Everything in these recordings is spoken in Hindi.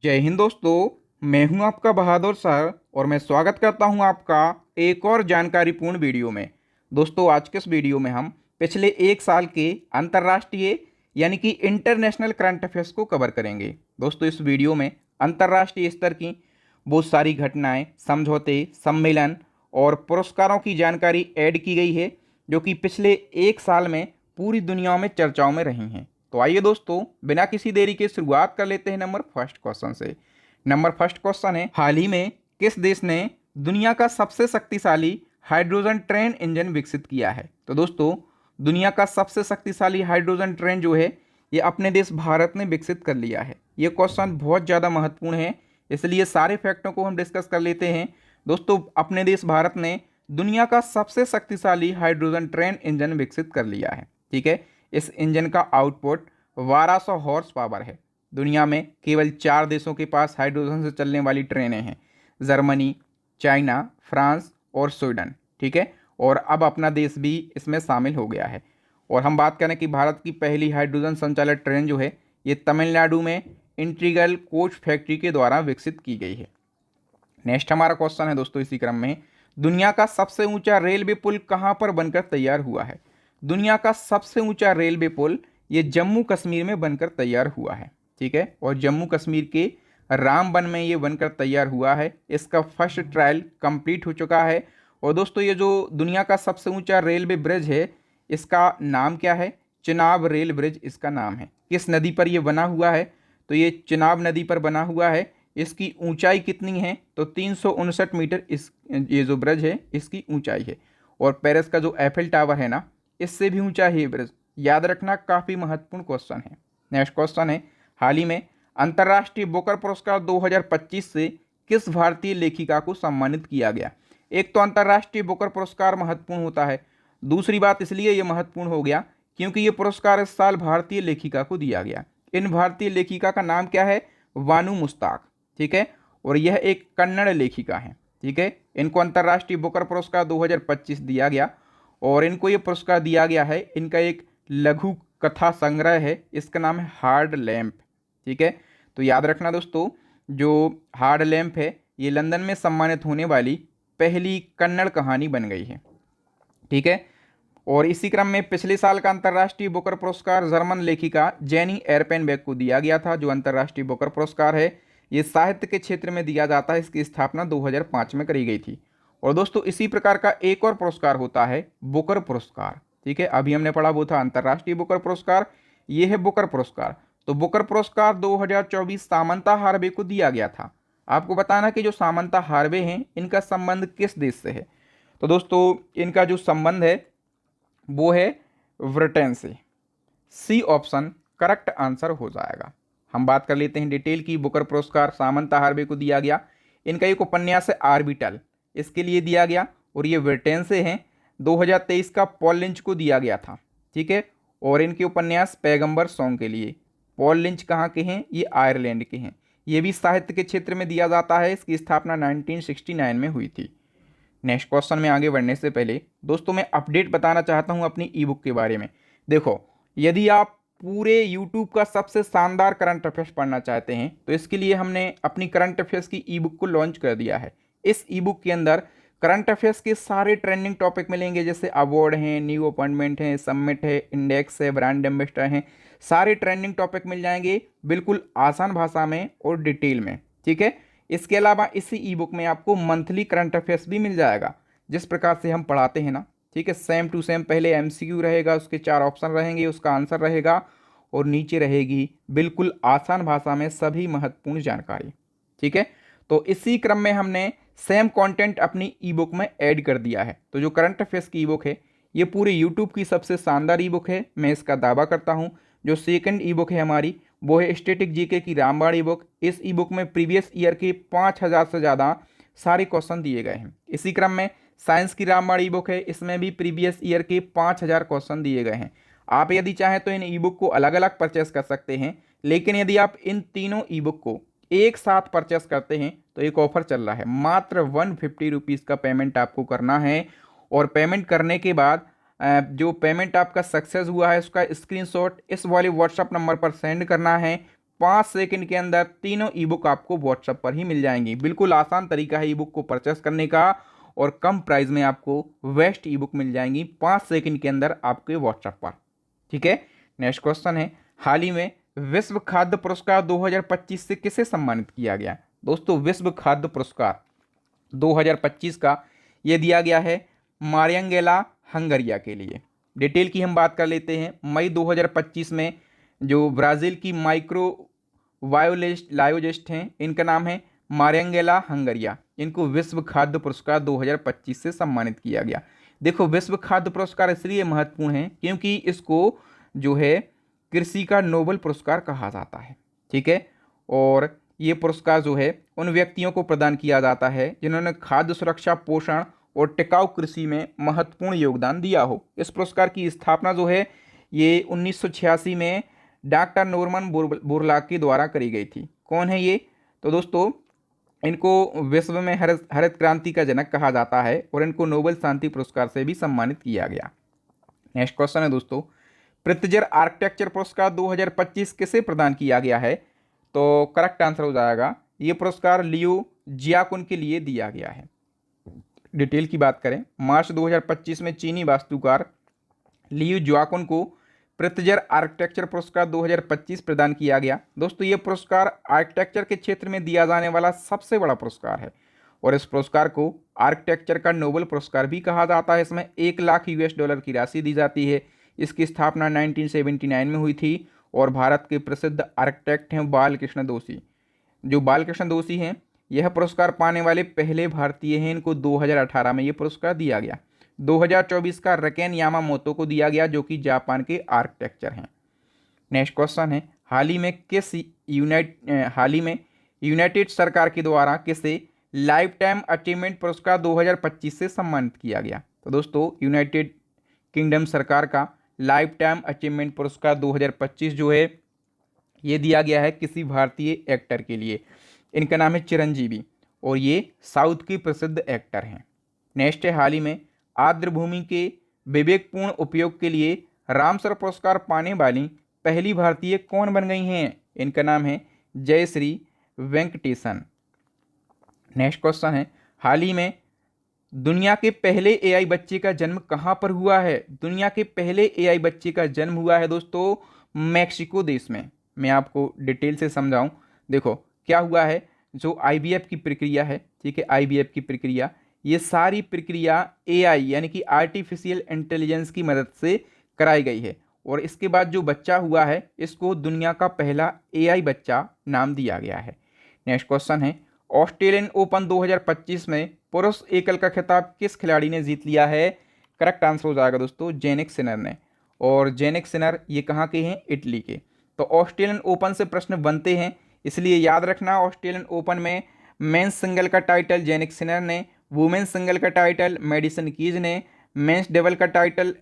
जय हिंद दोस्तों। मैं हूं आपका बहादुर सर और मैं स्वागत करता हूं आपका एक और जानकारीपूर्ण वीडियो में। दोस्तों, आज के इस वीडियो में हम पिछले एक साल के अंतर्राष्ट्रीय यानी कि इंटरनेशनल करंट अफेयर्स को कवर करेंगे। दोस्तों, इस वीडियो में अंतर्राष्ट्रीय स्तर की बहुत सारी घटनाएं, समझौते, सम्मेलन और पुरस्कारों की जानकारी ऐड की गई है जो कि पिछले एक साल में पूरी दुनिया में चर्चाओं में रही हैं। तो आइए दोस्तों, बिना किसी देरी के शुरुआत कर लेते हैं नंबर फर्स्ट क्वेश्चन से। नंबर फर्स्ट क्वेश्चन है, हाल ही में किस देश ने दुनिया का सबसे शक्तिशाली हाइड्रोजन ट्रेन इंजन विकसित किया है? तो दोस्तों, दुनिया का सबसे शक्तिशाली हाइड्रोजन ट्रेन जो है ये अपने देश भारत ने विकसित कर लिया है। ये क्वेश्चन बहुत ज़्यादा महत्वपूर्ण है, इसलिए सारे फैक्टों को हम डिस्कस कर लेते हैं। दोस्तों, अपने देश भारत ने दुनिया का सबसे शक्तिशाली हाइड्रोजन ट्रेन इंजन विकसित कर लिया है। ठीक है, इस इंजन का आउटपुट 1200 हॉर्स पावर है। दुनिया में केवल 4 देशों के पास हाइड्रोजन से चलने वाली ट्रेनें हैं, जर्मनी, चाइना, फ्रांस और स्वीडन। ठीक है, और अब अपना देश भी इसमें शामिल हो गया है। और हम बात करें कि भारत की पहली हाइड्रोजन संचालित ट्रेन जो है ये तमिलनाडु में इंटीग्रल कोच फैक्ट्री के द्वारा विकसित की गई है। नेक्स्ट हमारा क्वेश्चन है दोस्तों इसी क्रम में, दुनिया का सबसे ऊंचा रेलवे पुल कहां पर बनकर तैयार हुआ है? दुनिया का सबसे ऊंचा रेलवे पुल ये जम्मू कश्मीर में बनकर तैयार हुआ है। ठीक है, और जम्मू कश्मीर के रामबन में ये बनकर तैयार हुआ है। इसका फर्स्ट ट्रायल कंप्लीट हो चुका है। और दोस्तों, ये जो दुनिया का सबसे ऊंचा रेलवे ब्रिज है इसका नाम क्या है? चिनाब रेल ब्रिज इसका नाम है। किस नदी पर यह बना हुआ है? तो ये चिनाब नदी पर बना हुआ है। इसकी ऊंचाई कितनी है? तो 359 मीटर इस ये जो ब्रिज है इसकी ऊंचाई है। और पेरिस का जो एफिल टावर है ना, इससे भी ऊंचा है ये ब्रिज। याद रखना, काफ़ी महत्वपूर्ण क्वेश्चन है। नेक्स्ट क्वेश्चन है, हाल ही में अंतर्राष्ट्रीय बुकर पुरस्कार 2025 से किस भारतीय लेखिका को सम्मानित किया गया? एक तो अंतर्राष्ट्रीय बुकर पुरस्कार महत्वपूर्ण होता है, दूसरी बात इसलिए ये महत्वपूर्ण हो गया क्योंकि ये पुरस्कार इस साल भारतीय लेखिका को दिया गया। इन भारतीय लेखिका का नाम क्या है? वानू मुश्ताक। ठीक है, और यह एक कन्नड़ लेखिका है। ठीक है, इनको अंतर्राष्ट्रीय बुकर पुरस्कार 2025 दिया गया और इनको ये पुरस्कार दिया गया है, इनका एक लघु कथा संग्रह है, इसका नाम है हार्ड लैम्प। ठीक है, तो याद रखना दोस्तों, जो हार्ड लैम्प है ये लंदन में सम्मानित होने वाली पहली कन्नड़ कहानी बन गई है। ठीक है, और इसी क्रम में पिछले साल का अंतर्राष्ट्रीय बुकर पुरस्कार जर्मन लेखिका जेनी एरपेनबेक को दिया गया था। जो अंतर्राष्ट्रीय बुकर पुरस्कार है ये साहित्य के क्षेत्र में दिया जाता है, इसकी स्थापना 2005 में करी गई थी। और दोस्तों, इसी प्रकार का एक और पुरस्कार होता है बुकर पुरस्कार। ठीक है, अभी हमने पढ़ा वो था अंतर्राष्ट्रीय बुकर पुरस्कार, ये है बुकर पुरस्कार। तो बुकर पुरस्कार 2024 सामंता हार्वे को दिया गया था। आपको बताना कि जो सामंता हार्वे हैं इनका संबंध किस देश से है? तो दोस्तों, इनका जो संबंध है वो है ब्रिटेन से। सी ऑप्शन करेक्ट आंसर हो जाएगा। हम बात कर लेते हैं डिटेल की। बुकर पुरस्कार सामंता हार्वे को दिया गया। इनका एक उपन्यास है आर्बिटल, इसके लिए दिया गया और ये ब्रिटेन से हैं। 2023 का पॉल लिंच को दिया गया था। ठीक है, और इनके उपन्यास पैगंबर सॉन्ग के लिए। पॉल लिंच कहाँ के हैं? ये आयरलैंड के हैं। ये भी साहित्य के क्षेत्र में दिया जाता है। इसकी स्थापना 1969 में हुई थी। नेक्स्ट क्वेश्चन में आगे बढ़ने से पहले दोस्तों मैं अपडेट बताना चाहता हूं अपनी ई बुक के बारे में। देखो, यदि आप पूरे यूट्यूब का सबसे शानदार करंट अफेयर्स पढ़ना चाहते हैं तो इसके लिए हमने अपनी करंट अफेयर्स की ई बुक को लॉन्च कर दिया है। इस ई बुक के अंदर करंट अफेयर्स के सारे ट्रेंडिंग टॉपिक मिलेंगे, जैसे अवार्ड हैं, न्यू अपॉइंटमेंट है, समिट है, इंडेक्स है, ब्रांड एम्बेसडर हैं। सारे ट्रेंडिंग टॉपिक मिल जाएंगे बिल्कुल आसान भाषा में और डिटेल में। ठीक है, इसके अलावा इसी ई बुक में आपको मंथली करंट अफेयर्स भी मिल जाएगा, जिस प्रकार से हम पढ़ाते हैं ना। ठीक है, सेम टू सेम। पहले एमसीक्यू रहेगा, उसके 4 ऑप्शन रहेंगे, उसका आंसर रहेगा और नीचे रहेगी बिल्कुल आसान भाषा में सभी महत्वपूर्ण जानकारी। ठीक है, तो इसी क्रम में हमने सेम कंटेंट अपनी ई बुक में ऐड कर दिया है। तो जो करंट अफेयर्स की ई बुक है ये पूरे यूट्यूब की सबसे शानदार ई बुक है, मैं इसका दावा करता हूँ। जो सेकंड ई बुक है हमारी वो है स्टैटिक जीके की रामबाण ई बुक। इस ई बुक में प्रीवियस ईयर के 5000 से ज़्यादा सारे क्वेश्चन दिए गए हैं। इसी क्रम में साइंस की रामबाण ई बुक है, इसमें भी प्रीवियस ईयर के 5000 क्वेश्चन दिए गए हैं। आप यदि चाहें तो इन ई बुक को अलग अलग परचेस कर सकते हैं, लेकिन यदि आप इन तीनों ई बुक को एक साथ परचेस करते हैं तो एक ऑफर चल रहा है। मात्र 150 रुपीज़ का पेमेंट आपको करना है और पेमेंट करने के बाद जो पेमेंट आपका सक्सेस हुआ है उसका स्क्रीनशॉट इस वाले व्हाट्सअप नंबर पर सेंड करना है। 5 सेकंड के अंदर तीनों ई बुक आपको व्हाट्सएप पर ही मिल जाएंगी। बिल्कुल आसान तरीका है ई बुक को परचेस करने का और कम प्राइस में आपको बेस्ट ई बुक मिल जाएंगी 5 सेकंड के अंदर आपके व्हाट्सएप पर। ठीक है, नेक्स्ट क्वेश्चन है, हाल ही में विश्व खाद्य पुरस्कार 2025 से किसे सम्मानित किया गया? दोस्तों विश्व खाद्य पुरस्कार 2025 का ये दिया गया है मारियांगेला हंगरिया के लिए। डिटेल की हम बात कर लेते हैं। मई 2025 में जो ब्राज़ील की माइक्रो बायोलॉजिस्ट हैं, इनका नाम है मारियांगेला हंगरिया, इनको विश्व खाद्य पुरस्कार 2025 से सम्मानित किया गया। देखो विश्व खाद्य पुरस्कार इसलिए महत्वपूर्ण है क्योंकि इसको जो है कृषि का नोबेल पुरस्कार कहा जाता है। ठीक है, और ये पुरस्कार जो है उन व्यक्तियों को प्रदान किया जाता है जिन्होंने खाद्य सुरक्षा, पोषण और टिकाऊ कृषि में महत्वपूर्ण योगदान दिया हो। इस पुरस्कार की स्थापना जो है ये 1986 में डॉक्टर नॉर्मन बोरलॉग के द्वारा करी गई थी। कौन है ये? तो दोस्तों इनको विश्व में हरित क्रांति का जनक कहा जाता है और इनको नोबेल शांति पुरस्कार से भी सम्मानित किया गया। नेक्स्ट क्वेश्चन है दोस्तों, प्रित्जर आर्किटेक्चर पुरस्कार 2025 किसे प्रदान किया गया है? तो करेक्ट आंसर हो जाएगा ये पुरस्कार लियो जियाकुन के लिए दिया गया है। डिटेल की बात करें, मार्च 2025 में चीनी वास्तुकार लियो जियाकुन को प्रित्जर आर्किटेक्चर पुरस्कार 2025 प्रदान किया गया। दोस्तों ये पुरस्कार आर्किटेक्चर के क्षेत्र में दिया जाने वाला सबसे बड़ा पुरस्कार है और इस पुरस्कार को आर्किटेक्चर का नोबेल पुरस्कार भी कहा जाता है। इसमें $1,00,000 की राशि दी जाती है। इसकी स्थापना 1979 में हुई थी और भारत के प्रसिद्ध आर्किटेक्ट हैं बालकृष्ण दोषी। जो बालकृष्ण दोषी हैं यह पुरस्कार पाने वाले पहले भारतीय हैं। इनको 2018 में ये पुरस्कार दिया गया। 2024 का रकेन यामामोतो को दिया गया जो कि जापान के आर्किटेक्चर हैं। नेक्स्ट क्वेश्चन है, हाल ही में यूनाइटेड सरकार के द्वारा किसे लाइफ टाइम अचीवमेंट पुरस्कार 2025 से सम्मानित किया गया? तो दोस्तों यूनाइटेड किंगडम सरकार का लाइफ टाइम अचीवमेंट पुरस्कार 2025 जो है ये दिया गया है किसी भारतीय एक्टर के लिए। इनका नाम है चिरंजीवी और ये साउथ के प्रसिद्ध एक्टर हैं। नेक्स्ट है, हाल ही में आर्द्र भूमि के विवेकपूर्ण उपयोग के लिए रामसर पुरस्कार पाने वाली पहली भारतीय कौन बन गई हैं? इनका नाम है जयश्री वेंकटेशन। नेक्स्ट क्वेश्चन है, हाल ही में दुनिया के पहले एआई बच्चे का जन्म कहाँ पर हुआ है? दुनिया के पहले एआई बच्चे का जन्म हुआ है दोस्तों मैक्सिको देश में। मैं आपको डिटेल से समझाऊं। देखो क्या हुआ है, जो आईवीएफ की प्रक्रिया है, ठीक है, आईवीएफ की प्रक्रिया, ये सारी प्रक्रिया एआई यानी कि आर्टिफिशियल इंटेलिजेंस की मदद से कराई गई है और इसके बाद जो बच्चा हुआ है इसको दुनिया का पहला एआई बच्चा नाम दिया गया है। नेक्स्ट क्वेश्चन है, ऑस्ट्रेलियन ओपन 2025 में पुरुष एकल का खिताब किस खिलाड़ी ने जीत लिया है? करेक्ट आंसर हो जाएगा दोस्तों जेनिक सिनर ने। और जेनिक सिनर ये कहाँ के हैं? इटली के। तो ऑस्ट्रेलियन ओपन से प्रश्न बनते हैं इसलिए याद रखना, ऑस्ट्रेलियन ओपन में मेंस सिंगल का टाइटल जेनिक सिनर ने, वुमेन्स सिंगल का टाइटल मेडिसन कीज ने, मेंस डबल का टाइटल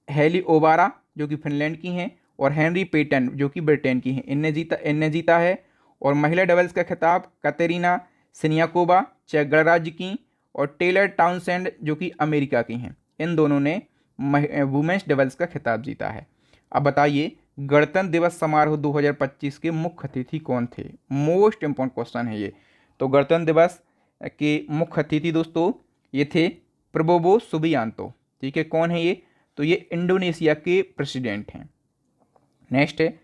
हेली ओबारा जो कि फिनलैंड की हैं और हेनरी पेटन जो कि ब्रिटेन की हैं, इनने जीता है। और महिला डबल्स का खिताब कतेरिना सिनियाकोवा चेक गणराज्य की और टेलर टाउनसेंड जो कि अमेरिका की हैं, इन दोनों ने वुमेन्स डबल्स का खिताब जीता है। अब बताइए गणतंत्र दिवस समारोह 2025 के मुख्य अतिथि कौन थे? मोस्ट इंपॉर्टेंट क्वेश्चन है ये। तो गणतंत्र दिवस के मुख्य अतिथि दोस्तों ये थे प्रबोवो सुबियांतो। ठीक है, कौन है ये? तो ये इंडोनेशिया के प्रेसिडेंट हैं। नेक्स्ट है,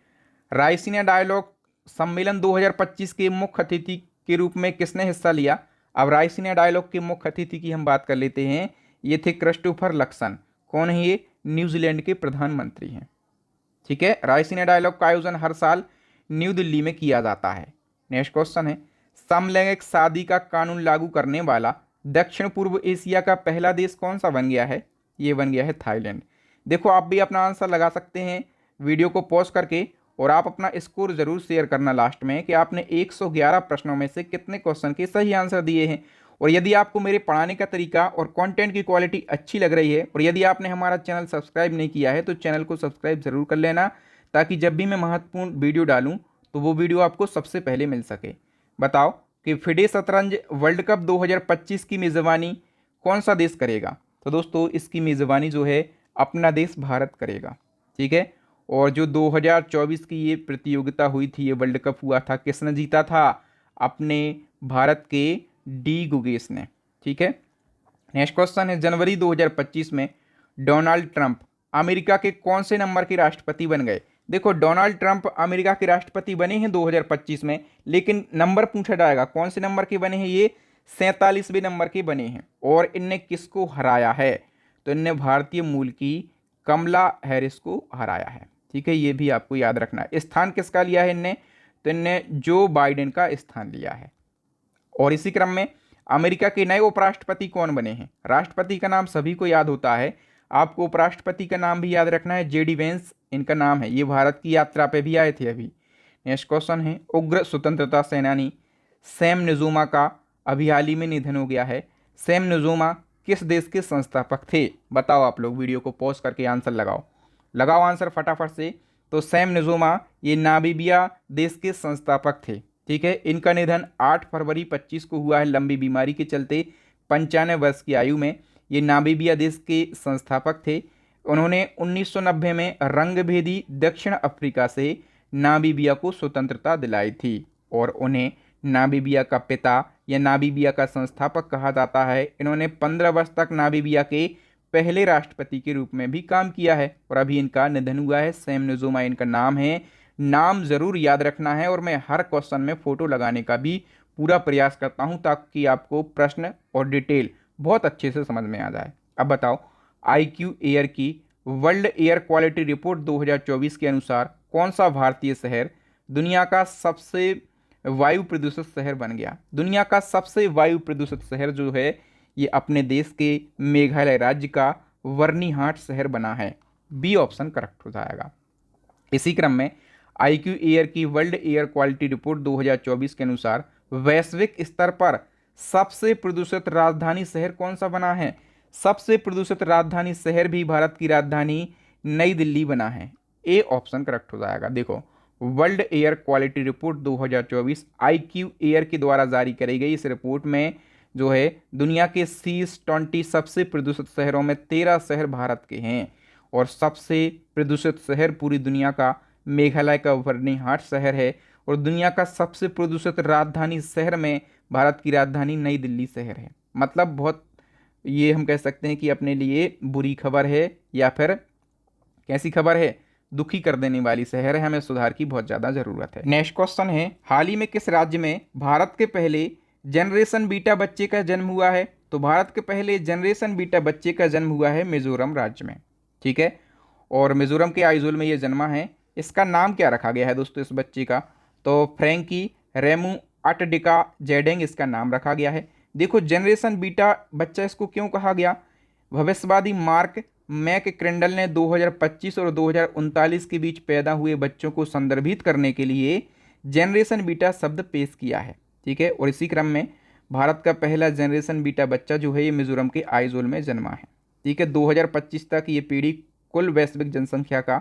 रायसीना डायलॉग सम्मेलन 2025 के मुख्य अतिथि के रूप में किसने हिस्सा लिया? अब रायसीना डायलॉग के मुख्य अतिथि की हम बात कर लेते हैं। ये थे क्रिस्टोफर लक्सन। कौन है ये? न्यूजीलैंड के प्रधानमंत्री हैं। ठीक है, रायसीना डायलॉग का आयोजन हर साल न्यू दिल्ली में किया जाता है। नेक्स्ट क्वेश्चन है, समलैंगिक शादी का कानून लागू करने वाला दक्षिण पूर्व एशिया का पहला देश कौन सा बन गया है? ये बन गया है थाईलैंड। देखो आप भी अपना आंसर लगा सकते हैं वीडियो को पॉज करके और आप अपना स्कोर जरूर शेयर करना लास्ट में कि आपने 111 प्रश्नों में से कितने क्वेश्चन के सही आंसर दिए हैं। और यदि आपको मेरे पढ़ाने का तरीका और कंटेंट की क्वालिटी अच्छी लग रही है और यदि आपने हमारा चैनल सब्सक्राइब नहीं किया है तो चैनल को सब्सक्राइब ज़रूर कर लेना ताकि जब भी मैं महत्वपूर्ण वीडियो डालूं तो वो वीडियो आपको सबसे पहले मिल सके। बताओ कि फिडे शतरंज वर्ल्ड कप 2025 की मेज़बानी कौन सा देश करेगा? तो दोस्तों इसकी मेज़बानी जो है अपना देश भारत करेगा। ठीक है, और जो 2024 की ये प्रतियोगिता हुई थी, ये वर्ल्ड कप हुआ था, किसने जीता था? अपने भारत के डी गुगेश ने। ठीक है। नेक्स्ट क्वेश्चन है, जनवरी 2025 में डोनाल्ड ट्रंप अमेरिका के कौन से नंबर के राष्ट्रपति बन गए? देखो, डोनाल्ड ट्रंप अमेरिका के राष्ट्रपति बने हैं 2025 में, लेकिन नंबर पूछा जाएगा कौन से नंबर के बने हैं? ये 47वें नंबर के बने हैं। और इनने किसको हराया है? तो इनने भारतीय मूल की कमला हैरिस को हराया है। ठीक है, ये भी आपको याद रखना है। स्थान किसका लिया है इनने? तो इनने जो बाइडेन का स्थान लिया है। और इसी क्रम में अमेरिका के नए उपराष्ट्रपति कौन बने हैं? राष्ट्रपति का नाम सभी को याद होता है, आपको उपराष्ट्रपति का नाम भी याद रखना है। जेडी वेंस इनका नाम है, ये भारत की यात्रा पे भी आए थे अभी। नेक्स्ट क्वेश्चन है, उग्र स्वतंत्रता सेनानी सैम नजूमा का अभी हाल ही में निधन हो गया है। सैम नजूमा किस देश के संस्थापक थे? बताओ, आप लोग वीडियो को पॉज करके आंसर लगाओ आंसर फटाफट से। तो सैम नजूमा ये नामीबिया देश के संस्थापक थे। ठीक है, इनका निधन 8 फरवरी 25 को हुआ है, लंबी बीमारी के चलते 95 वर्ष की आयु में। ये नामीबिया देश के संस्थापक थे। उन्होंने 1990 में रंगभेदी दक्षिण अफ्रीका से नामीबिया को स्वतंत्रता दिलाई थी, और उन्हें नामीबिया का पिता या नामीबिया का संस्थापक कहा जाता है। इन्होंने 15 वर्ष तक नामीबिया के पहले राष्ट्रपति के रूप में भी काम किया है, और अभी इनका निधन हुआ है। सैम नजूमा इनका नाम है। नाम जरूर याद रखना है, और मैं हर क्वेश्चन में फोटो लगाने का भी पूरा प्रयास करता हूं, ताकि आपको प्रश्न और डिटेल बहुत अच्छे से समझ में आ जाए। अब बताओ, IQ एयर की वर्ल्ड एयर क्वालिटी रिपोर्ट 2024 के अनुसार कौन सा भारतीय शहर दुनिया का सबसे वायु प्रदूषित शहर बन गया? दुनिया का सबसे वायु प्रदूषित शहर जो है, ये अपने देश के मेघालय राज्य का वर्नीहाट शहर बना है। बी ऑप्शन करेक्ट हो जाएगा। इसी क्रम में IQ एयर की वर्ल्ड एयर क्वालिटी रिपोर्ट 2024 के अनुसार वैश्विक स्तर पर सबसे प्रदूषित राजधानी शहर कौन सा बना है? सबसे प्रदूषित राजधानी शहर भी भारत की राजधानी नई दिल्ली बना है। ए ऑप्शन करेक्ट हो जाएगा। देखो, world air quality report 2024 IQ air के द्वारा जारी करी गई इस रिपोर्ट में जो है, दुनिया के शीर्ष 20 सबसे प्रदूषित शहरों में 13 शहर भारत के हैं, और सबसे प्रदूषित शहर पूरी दुनिया का मेघालय का वर्नीहाट शहर है, और दुनिया का सबसे प्रदूषित राजधानी शहर में भारत की राजधानी नई दिल्ली शहर है। मतलब बहुत, ये हम कह सकते हैं कि अपने लिए बुरी खबर है, या फिर कैसी खबर है? दुखी कर देने वाली शहर है। हमें सुधार की बहुत ज़्यादा ज़रूरत है। नेक्स्ट क्वेश्चन है, हाल ही में किस राज्य में भारत के पहले जनरेशन बीटा बच्चे का जन्म हुआ है? तो भारत के पहले जनरेशन बीटा बच्चे का जन्म हुआ है मिजोरम राज्य में। ठीक है, और मिजोरम के आइजोल में ये जन्मा है। इसका नाम क्या रखा गया है दोस्तों इस बच्चे का? तो फ्रैंकी रेमू अटडिका जेडेंग इसका नाम रखा गया है। देखो, जनरेशन बीटा बच्चा इसको क्यों कहा गया? भविष्यवादी मार्क मैक क्रेंडल ने 2025 और 2039 के बीच पैदा हुए बच्चों को संदर्भित करने के लिए जनरेशन बीटा शब्द पेश किया है। ठीक है, और इसी क्रम में भारत का पहला जनरेशन बीटा बच्चा जो है, ये मिजोरम के आइजोल में जन्मा है। ठीक है, 2025 तक ये पीढ़ी कुल वैश्विक जनसंख्या का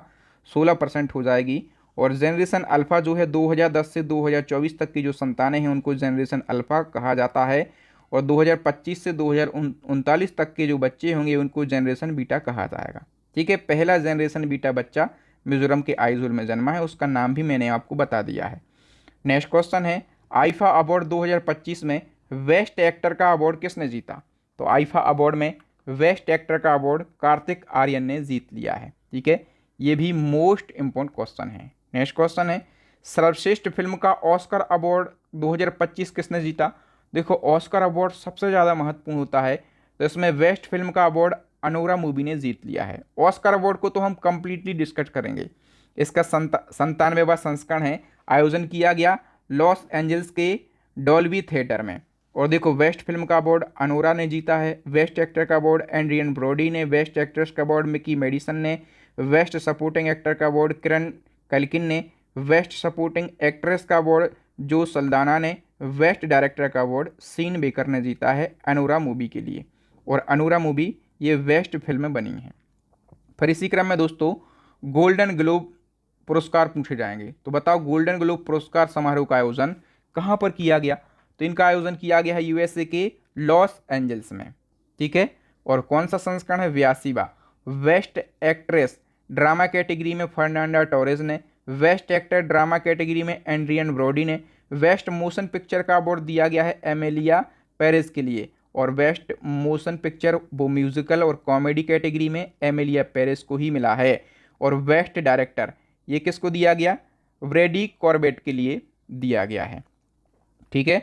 16% हो जाएगी, और जनरेशन अल्फ़ा जो है 2010 से 2024 तक की जो संतानें हैं उनको जनरेशन अल्फ़ा कहा जाता है, और 2025 से 2039 तक के जो बच्चे होंगे उनको जनरेशन बीटा कहा जाएगा। ठीक है, पहला जनरेशन बीटा बच्चा मिजोरम के आइजोल में जन्मा है, उसका नाम भी मैंने आपको बता दिया है। नेक्स्ट क्वेश्चन है, आईफा अवार्ड 2025 में बेस्ट एक्टर का अवार्ड किसने जीता? तो आईफा अवार्ड में बेस्ट एक्टर का अवार्ड कार्तिक आर्यन ने जीत लिया है। ठीक है, ये भी मोस्ट इंपॉर्टेंट क्वेश्चन है। नेक्स्ट क्वेश्चन है, सर्वश्रेष्ठ फिल्म का ऑस्कर अवार्ड 2025 किसने जीता? देखो, ऑस्कर अवार्ड सबसे ज़्यादा महत्वपूर्ण होता है, तो इसमें बेस्ट फिल्म का अवार्ड अनोरा मूवी ने जीत लिया है। ऑस्कर अवार्ड को तो हम कंप्लीटली डिस्कस करेंगे। इसका 97वां संस्करण है, आयोजन किया गया लॉस एंजल्स के डॉल्बी थिएटर में। और देखो, बेस्ट फिल्म का अवार्ड अनोरा ने जीता है, बेस्ट एक्टर का अवार्ड एंड्रियन ब्रोडी ने, बेस्ट एक्ट्रेस का अवार्ड मिकी मेडिसन ने, बेस्ट सपोर्टिंग एक्टर का अवार्ड किरण कल्किन ने, बेस्ट सपोर्टिंग एक्ट्रेस का अवार्ड जो सल्दाना ने, बेस्ट डायरेक्टर का अवार्ड सीन बेकर ने जीता है अनोरा मूवी के लिए, और अनोरा मूवी ये बेस्ट फिल्म बनी है। फिर इसी क्रम में दोस्तों गोल्डन ग्लोब पुरस्कार पूछे जाएंगे। तो बताओ, गोल्डन ग्लोब पुरस्कार समारोह का आयोजन कहाँ पर किया गया? तो इनका आयोजन किया गया है USA के लॉस एंजल्स में। ठीक है, और कौन सा संस्करण है? 82वां। बेस्ट एक्ट्रेस ड्रामा कैटेगरी में फर्नांडा टोरेज ने, बेस्ट एक्टर ड्रामा कैटेगरी में एंड्रियन ब्रोडी ने, बेस्ट मोशन पिक्चर का अवार्ड दिया गया है एमेलिया पेरेज के लिए, और बेस्ट मोशन पिक्चर वो म्यूजिकल और कॉमेडी कैटेगरी में एमेलिया पेरेज को ही मिला है। और बेस्ट डायरेक्टर ये किसको दिया गया, ब्रैडी कॉर्बेट के लिए दिया गया है। ठीक है,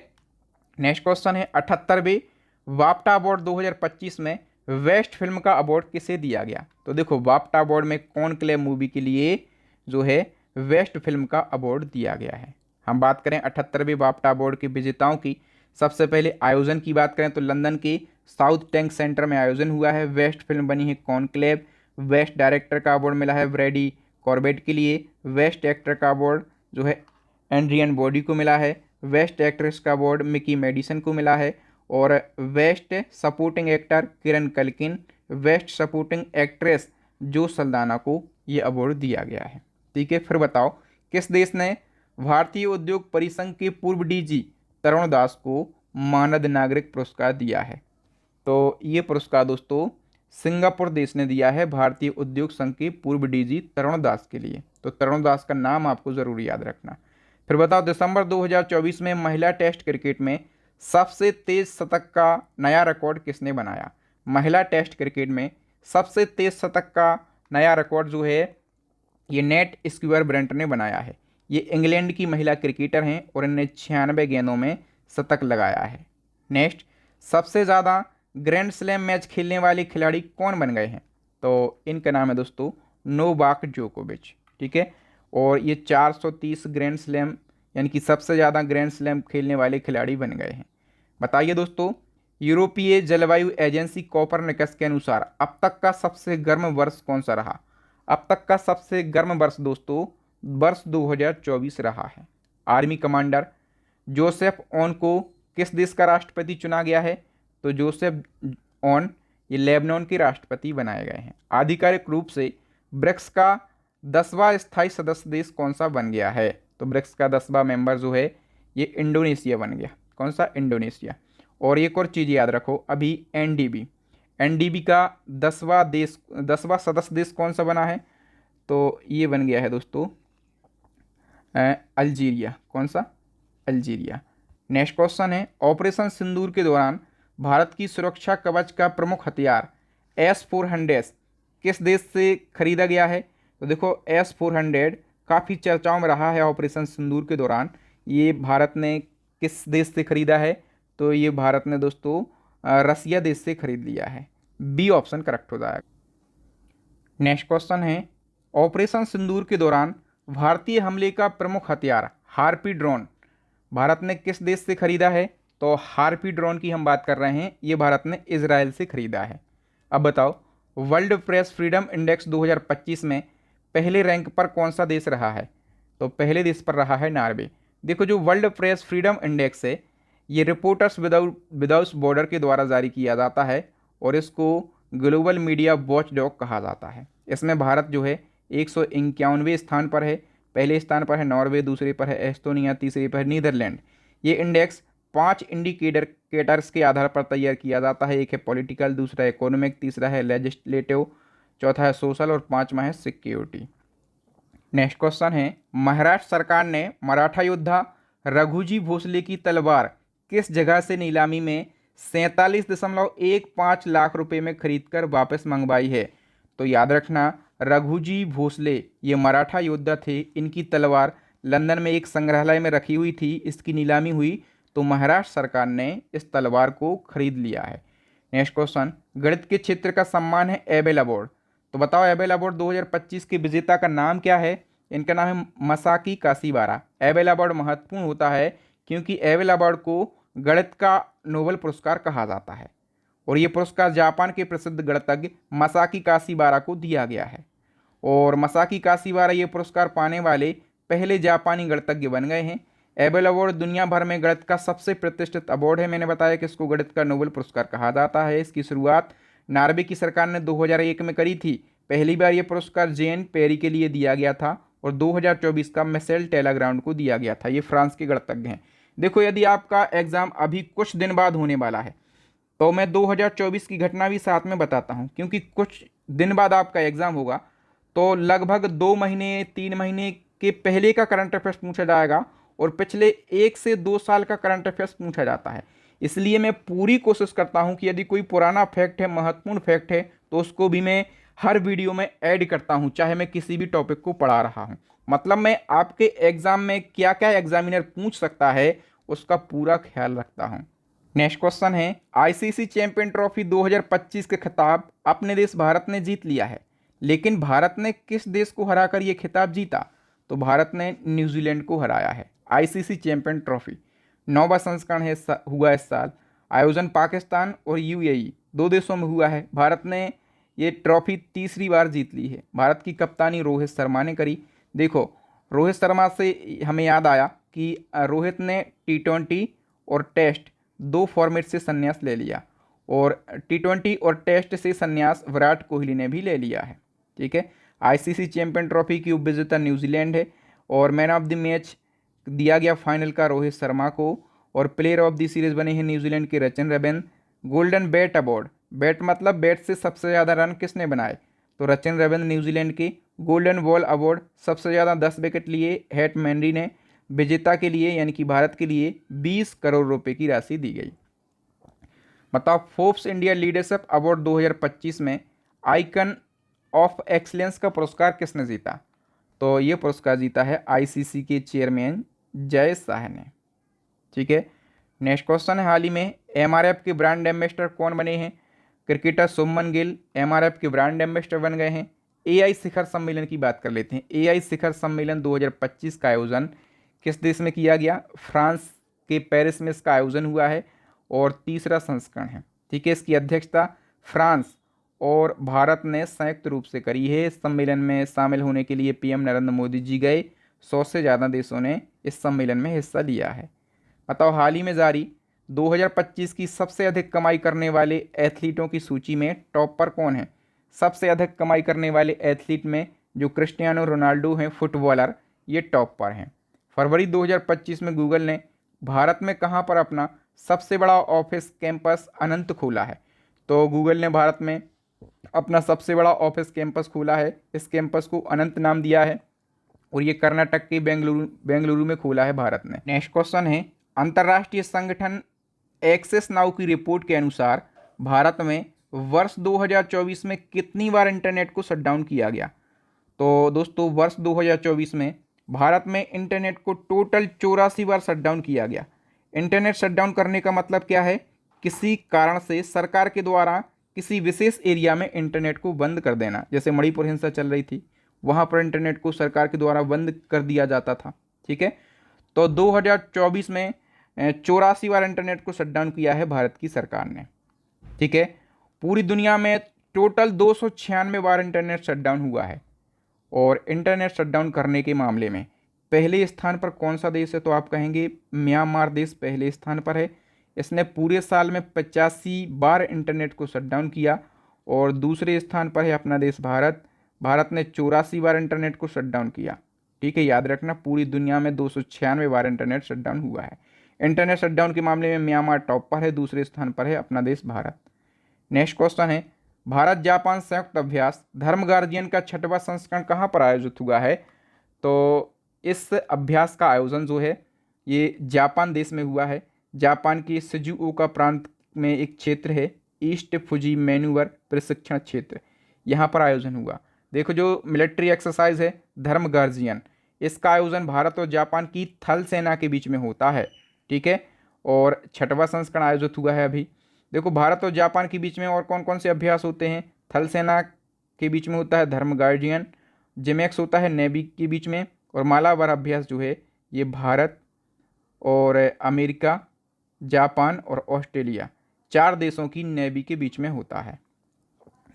नेक्स्ट क्वेश्चन है 78वें बाफ्टा अवार्ड 2025 में बेस्ट फिल्म का अवार्ड किसे दिया गया। तो देखो बाफ्टा अवार्ड में कॉन्क्लेव मूवी के लिए जो है बेस्ट फिल्म का अवार्ड दिया गया है। हम बात करें 78वें बाफ्टा अवार्ड के विजेताओं की, सबसे पहले आयोजन की बात करें तो लंदन के साउथ टैंक सेंटर में आयोजन हुआ है। बेस्ट फिल्म बनी है कॉन्क्लेव। बेस्ट डायरेक्टर का अवार्ड मिला है ब्रैडी कॉर्बेट के लिए। बेस्ट एक्टर का अवार्ड जो है एंड्रियन ब्रोडी को मिला है। बेस्ट एक्ट्रेस का अवार्ड मिकी मेडिसन को मिला है। और बेस्ट सपोर्टिंग एक्टर किरण कल्किन, बेस्ट सपोर्टिंग एक्ट्रेस जो सल्दाना को ये अवार्ड दिया गया है। ठीक है, फिर बताओ किस देश ने भारतीय उद्योग परिसंघ के पूर्व डीजी तरुण दास को मानद नागरिक पुरस्कार दिया है। तो ये पुरस्कार दोस्तों सिंगापुर देश ने दिया है भारतीय उद्योग संघ के पूर्व डीजी तरुण दास के लिए। तो तरुण दास का नाम आपको जरूर याद रखना। फिर बताओ दिसंबर 2024 में महिला टेस्ट क्रिकेट में सबसे तेज शतक का नया रिकॉर्ड किसने बनाया। महिला टेस्ट क्रिकेट में सबसे तेज शतक का नया रिकॉर्ड जो है ये नेट स्क्वायर ब्रेंट ने बनाया है। ये इंग्लैंड की महिला क्रिकेटर हैं और इन्हें 96 गेंदों में शतक लगाया है। नेक्स्ट, सबसे ज़्यादा ग्रैंड स्लैम मैच खेलने वाले खिलाड़ी कौन बन गए हैं। तो इनका नाम है दोस्तों नोवाक जोकोविच। ठीक है, और ये 430 ग्रैंड स्लैम यानी कि सबसे ज़्यादा ग्रैंड स्लैम खेलने वाले खिलाड़ी बन गए हैं। बताइए दोस्तों, यूरोपीय जलवायु एजेंसी कोपरनिकस के अनुसार अब तक का सबसे गर्म वर्ष कौन सा रहा। अब तक का सबसे गर्म वर्ष दोस्तों वर्ष 2024 रहा है। आर्मी कमांडर जोसेफ ऑन को किस देश का राष्ट्रपति चुना गया है। तो जोसेफ ऑन ये लेबनान के राष्ट्रपति बनाए गए हैं। आधिकारिक रूप से ब्रिक्स का 10वां स्थायी सदस्य देश कौन सा बन गया है। तो ब्रिक्स का 10वां मेंबर जो है ये इंडोनेशिया बन गया। कौन सा, इंडोनेशिया। और एक और चीज़ याद रखो, अभी एनडीबी का 10वां सदस्य देश कौन सा बना है। तो ये बन गया है दोस्तों अल्जीरिया। कौन सा, अल्जीरिया। नेक्स्ट क्वेश्चन है ऑपरेशन सिंदूर के दौरान भारत की सुरक्षा कवच का प्रमुख हथियार S-400 किस देश से खरीदा गया है। तो देखो S-400 काफ़ी चर्चाओं में रहा है ऑपरेशन सिंदूर के दौरान। ये भारत ने किस देश से खरीदा है। तो ये भारत ने दोस्तों रसिया देश से खरीद लिया है। बी ऑप्शन करेक्ट हो जाएगा। नेक्स्ट क्वेश्चन है ऑपरेशन सिंदूर के दौरान भारतीय हमले का प्रमुख हथियार हार्पी ड्रोन भारत ने किस देश से खरीदा है। तो हार्पी ड्रोन की हम बात कर रहे हैं, ये भारत ने इजराइल से खरीदा है। अब बताओ वर्ल्ड प्रेस फ्रीडम इंडेक्स 2025 में पहले रैंक पर कौन सा देश रहा है। तो पहले देश पर रहा है नॉर्वे। देखो जो वर्ल्ड प्रेस फ्रीडम इंडेक्स है ये रिपोर्टर्स विदाउट बॉर्डर के द्वारा जारी किया जाता है और इसको ग्लोबल मीडिया वॉचडॉग कहा जाता है। इसमें भारत जो है 151वें स्थान पर है। पहले स्थान पर है नॉर्वे, दूसरे पर है एस्टोनिया, तीसरे पर है नीदरलैंड। ये इंडेक्स 5 इंडिकेटर्स के आधार पर तैयार किया जाता है। एक है पॉलिटिकल, दूसरा इकोनॉमिक, तीसरा है लेजिस्लेटिव, चौथा है सोशल और पांचवा है सिक्योरिटी। नेक्स्ट क्वेश्चन है महाराष्ट्र सरकार ने मराठा योद्धा रघुजी भोसले की तलवार किस जगह से नीलामी में 47.15 लाख रुपए में खरीदकर वापस मंगवाई है। तो याद रखना रघुजी भोसले ये मराठा योद्धा थे। इनकी तलवार लंदन में एक संग्रहालय में रखी हुई थी। इसकी नीलामी हुई तो महाराष्ट्र सरकार ने इस तलवार को खरीद लिया है। नेक्स्ट क्वेश्चन गणित के क्षेत्र का सम्मान है एबेल अवार्ड। तो बताओ एबेल अवार्ड 2025 के विजेता का नाम क्या है। इनका नाम है मसाकी काशीवारा। एबेल अवार्ड महत्वपूर्ण होता है क्योंकि एबेल अवार्ड को गणित का नोबेल पुरस्कार कहा जाता है और ये पुरस्कार जापान के प्रसिद्ध गणितज्ञ मसाकी काशीवारा को दिया गया है। और मसाकी काशीवारा ये पुरस्कार पाने वाले पहले जापानी गणितज्ञ बन गए हैं। एबेल अवार्ड दुनिया भर में गणित का सबसे प्रतिष्ठित अवार्ड है। मैंने बताया कि इसको गणित का नोबेल पुरस्कार कहा जाता है। इसकी शुरुआत नॉर्वे की सरकार ने 2001 में करी थी। पहली बार ये पुरस्कार जेन पेरी के लिए दिया गया था और 2024 का मिशेल टेलाग्राउंड को दिया गया था। ये फ्रांस के गणितज्ञ हैं। देखो यदि आपका एग्जाम अभी कुछ दिन बाद होने वाला है तो मैं 2024 की घटना भी साथ में बताता हूँ, क्योंकि कुछ दिन बाद आपका एग्जाम होगा तो लगभग 2 महीने 3 महीने के पहले का करंट अफेयर्स पूछा जाएगा और पिछले 1 से 2 साल का करंट अफेयर्स पूछा जाता है। इसलिए मैं पूरी कोशिश करता हूं कि यदि कोई पुराना फैक्ट है, महत्वपूर्ण फैक्ट है, तो उसको भी मैं हर वीडियो में ऐड करता हूं, चाहे मैं किसी भी टॉपिक को पढ़ा रहा हूं। मतलब मैं आपके एग्जाम में क्या क्या एग्जामिनर पूछ सकता है उसका पूरा ख्याल रखता हूं। नेक्स्ट क्वेश्चन है, आईसीसी चैंपियन ट्रॉफी 2025 के खिताब अपने देश भारत ने जीत लिया है, लेकिन भारत ने किस देश को हराकर यह खिताब जीता? तो भारत ने न्यूजीलैंड को हराया है। आईसीसी चैंपियन ट्रॉफी 9वां संस्करण है, हुआ इस साल। आयोजन पाकिस्तान और यूएई 2 देशों में हुआ है। भारत ने ये ट्रॉफी तीसरी बार जीत ली है। भारत की कप्तानी रोहित शर्मा ने करी। देखो, रोहित शर्मा से हमें याद आया कि रोहित ने T20 और टेस्ट 2 फॉर्मेट से संन्यास ले लिया, और T20 और टेस्ट से संन्यास विराट कोहली ने भी ले लिया है। ठीक है, आईसीसी चैंपियन ट्रॉफी की उपविजेता न्यूजीलैंड है, और मैन ऑफ द मैच दिया गया फाइनल का रोहित शर्मा को, और प्लेयर ऑफ द सीरीज बने हैं न्यूजीलैंड के Rachin Ravindra. Golden bat award, bat मतलब बैट से सबसे ज़्यादा रन किसने बनाए? तो रचिन रविंद्र न्यूजीलैंड के। गोल्डन बॉल अवार्ड, सबसे ज़्यादा 10 विकेट लिए हैट मैनरी ने। विजेता के लिए यानी कि भारत के लिए 20 करोड़ रुपए की राशि दी गई। बताओ, फोर्ब्स इंडिया लीडरशिप अवार्ड 2025 में आइकन ऑफ एक्सीलेंस का पुरस्कार किसने जीता? तो ये पुरस्कार जीता है आईसीसी के चेयरमैन जय शाह ने। ठीक है, नेक्स्ट क्वेश्चन है, हाल ही में एमआरएफ के ब्रांड एम्बेसडर कौन बने हैं? क्रिकेटर शुभमन गिल एमआरएफ के ब्रांड एम्बेसडर बन गए हैं। एआई शिखर सम्मेलन की बात कर लेते हैं। एआई शिखर सम्मेलन 2025 का आयोजन किस देश में किया गया? फ्रांस के पेरिस में इसका आयोजन हुआ है, और तीसरा संस्करण है। ठीक है, इसकी अध्यक्षता फ्रांस और भारत ने संयुक्त रूप से करी है। इस सम्मेलन में शामिल होने के लिए पीएम नरेंद्र मोदी जी गए। 100 से ज़्यादा देशों ने इस सम्मेलन में हिस्सा लिया है। बताओ, हाल ही में जारी 2025 की सबसे अधिक कमाई करने वाले एथलीटों की सूची में टॉप पर कौन है? सबसे अधिक कमाई करने वाले एथलीट में जो क्रिस्टियानो रोनाल्डो हैं, फुटबॉलर, ये टॉप पर हैं। फरवरी 2025 में गूगल ने भारत में कहाँ पर अपना सबसे बड़ा ऑफिस कैंपस अनंत खोला है? तो गूगल ने भारत में अपना सबसे बड़ा ऑफिस कैंपस खोला है। इस कैंपस को अनंत नाम दिया है, और ये कर्नाटक के बेंगलुरु में खोला है भारत ने। नेक्स्ट क्वेश्चन है, अंतर्राष्ट्रीय संगठन एक्सेस नाउ की रिपोर्ट के अनुसार भारत में वर्ष 2024 में कितनी बार इंटरनेट को शटडाउन किया गया? तो दोस्तों, वर्ष 2024 में भारत में इंटरनेट को टोटल 84 बार शटडाउन किया गया। इंटरनेट शटडाउन करने का मतलब क्या है? किसी कारण से सरकार के द्वारा किसी विशेष एरिया में इंटरनेट को बंद कर देना। जैसे मणिपुर हिंसा चल रही थी, वहाँ पर इंटरनेट को सरकार के द्वारा बंद कर दिया जाता था। ठीक है, तो 2024 में 84 बार इंटरनेट को शटडाउन किया है भारत की सरकार ने। ठीक है, पूरी दुनिया में टोटल 296 बार इंटरनेट शटडाउन हुआ है। और इंटरनेट शटडाउन करने के मामले में पहले स्थान पर कौन सा देश है? तो आप कहेंगे म्यांमार देश पहले स्थान पर है। इसने पूरे साल में 85 बार इंटरनेट को शटडाउन किया। और दूसरे स्थान पर है अपना देश भारत। भारत ने 84 बार इंटरनेट को शटडाउन किया। ठीक है, याद रखना, पूरी दुनिया में 296 बार इंटरनेट शटडाउन हुआ है। इंटरनेट शटडाउन के मामले में म्यांमार टॉप पर है, दूसरे स्थान पर है अपना देश भारत। नेक्स्ट क्वेश्चन है, भारत जापान संयुक्त अभ्यास धर्म गार्जियन का 6वां संस्करण कहाँ पर आयोजित हुआ है? तो इस अभ्यास का आयोजन जो है ये जापान देश में हुआ है। जापान के शिजुओका प्रांत में एक क्षेत्र है, ईस्ट फुजी मैन्यूवर प्रशिक्षण क्षेत्र, यहाँ पर आयोजन हुआ। देखो, जो मिलिट्री एक्सरसाइज है धर्म गार्जियन, इसका आयोजन भारत और जापान की थल सेना के बीच में होता है। ठीक है, और 6वां संस्करण आयोजित हुआ है अभी। देखो, भारत और जापान के बीच में और कौन कौन से अभ्यास होते हैं? थल सेना के बीच में होता है धर्म गार्जियन, जिमेक्स होता है नेवी के बीच में, और मालाबार अभ्यास जो है ये भारत और अमेरिका, जापान और ऑस्ट्रेलिया 4 देशों की नेवी के बीच में होता है।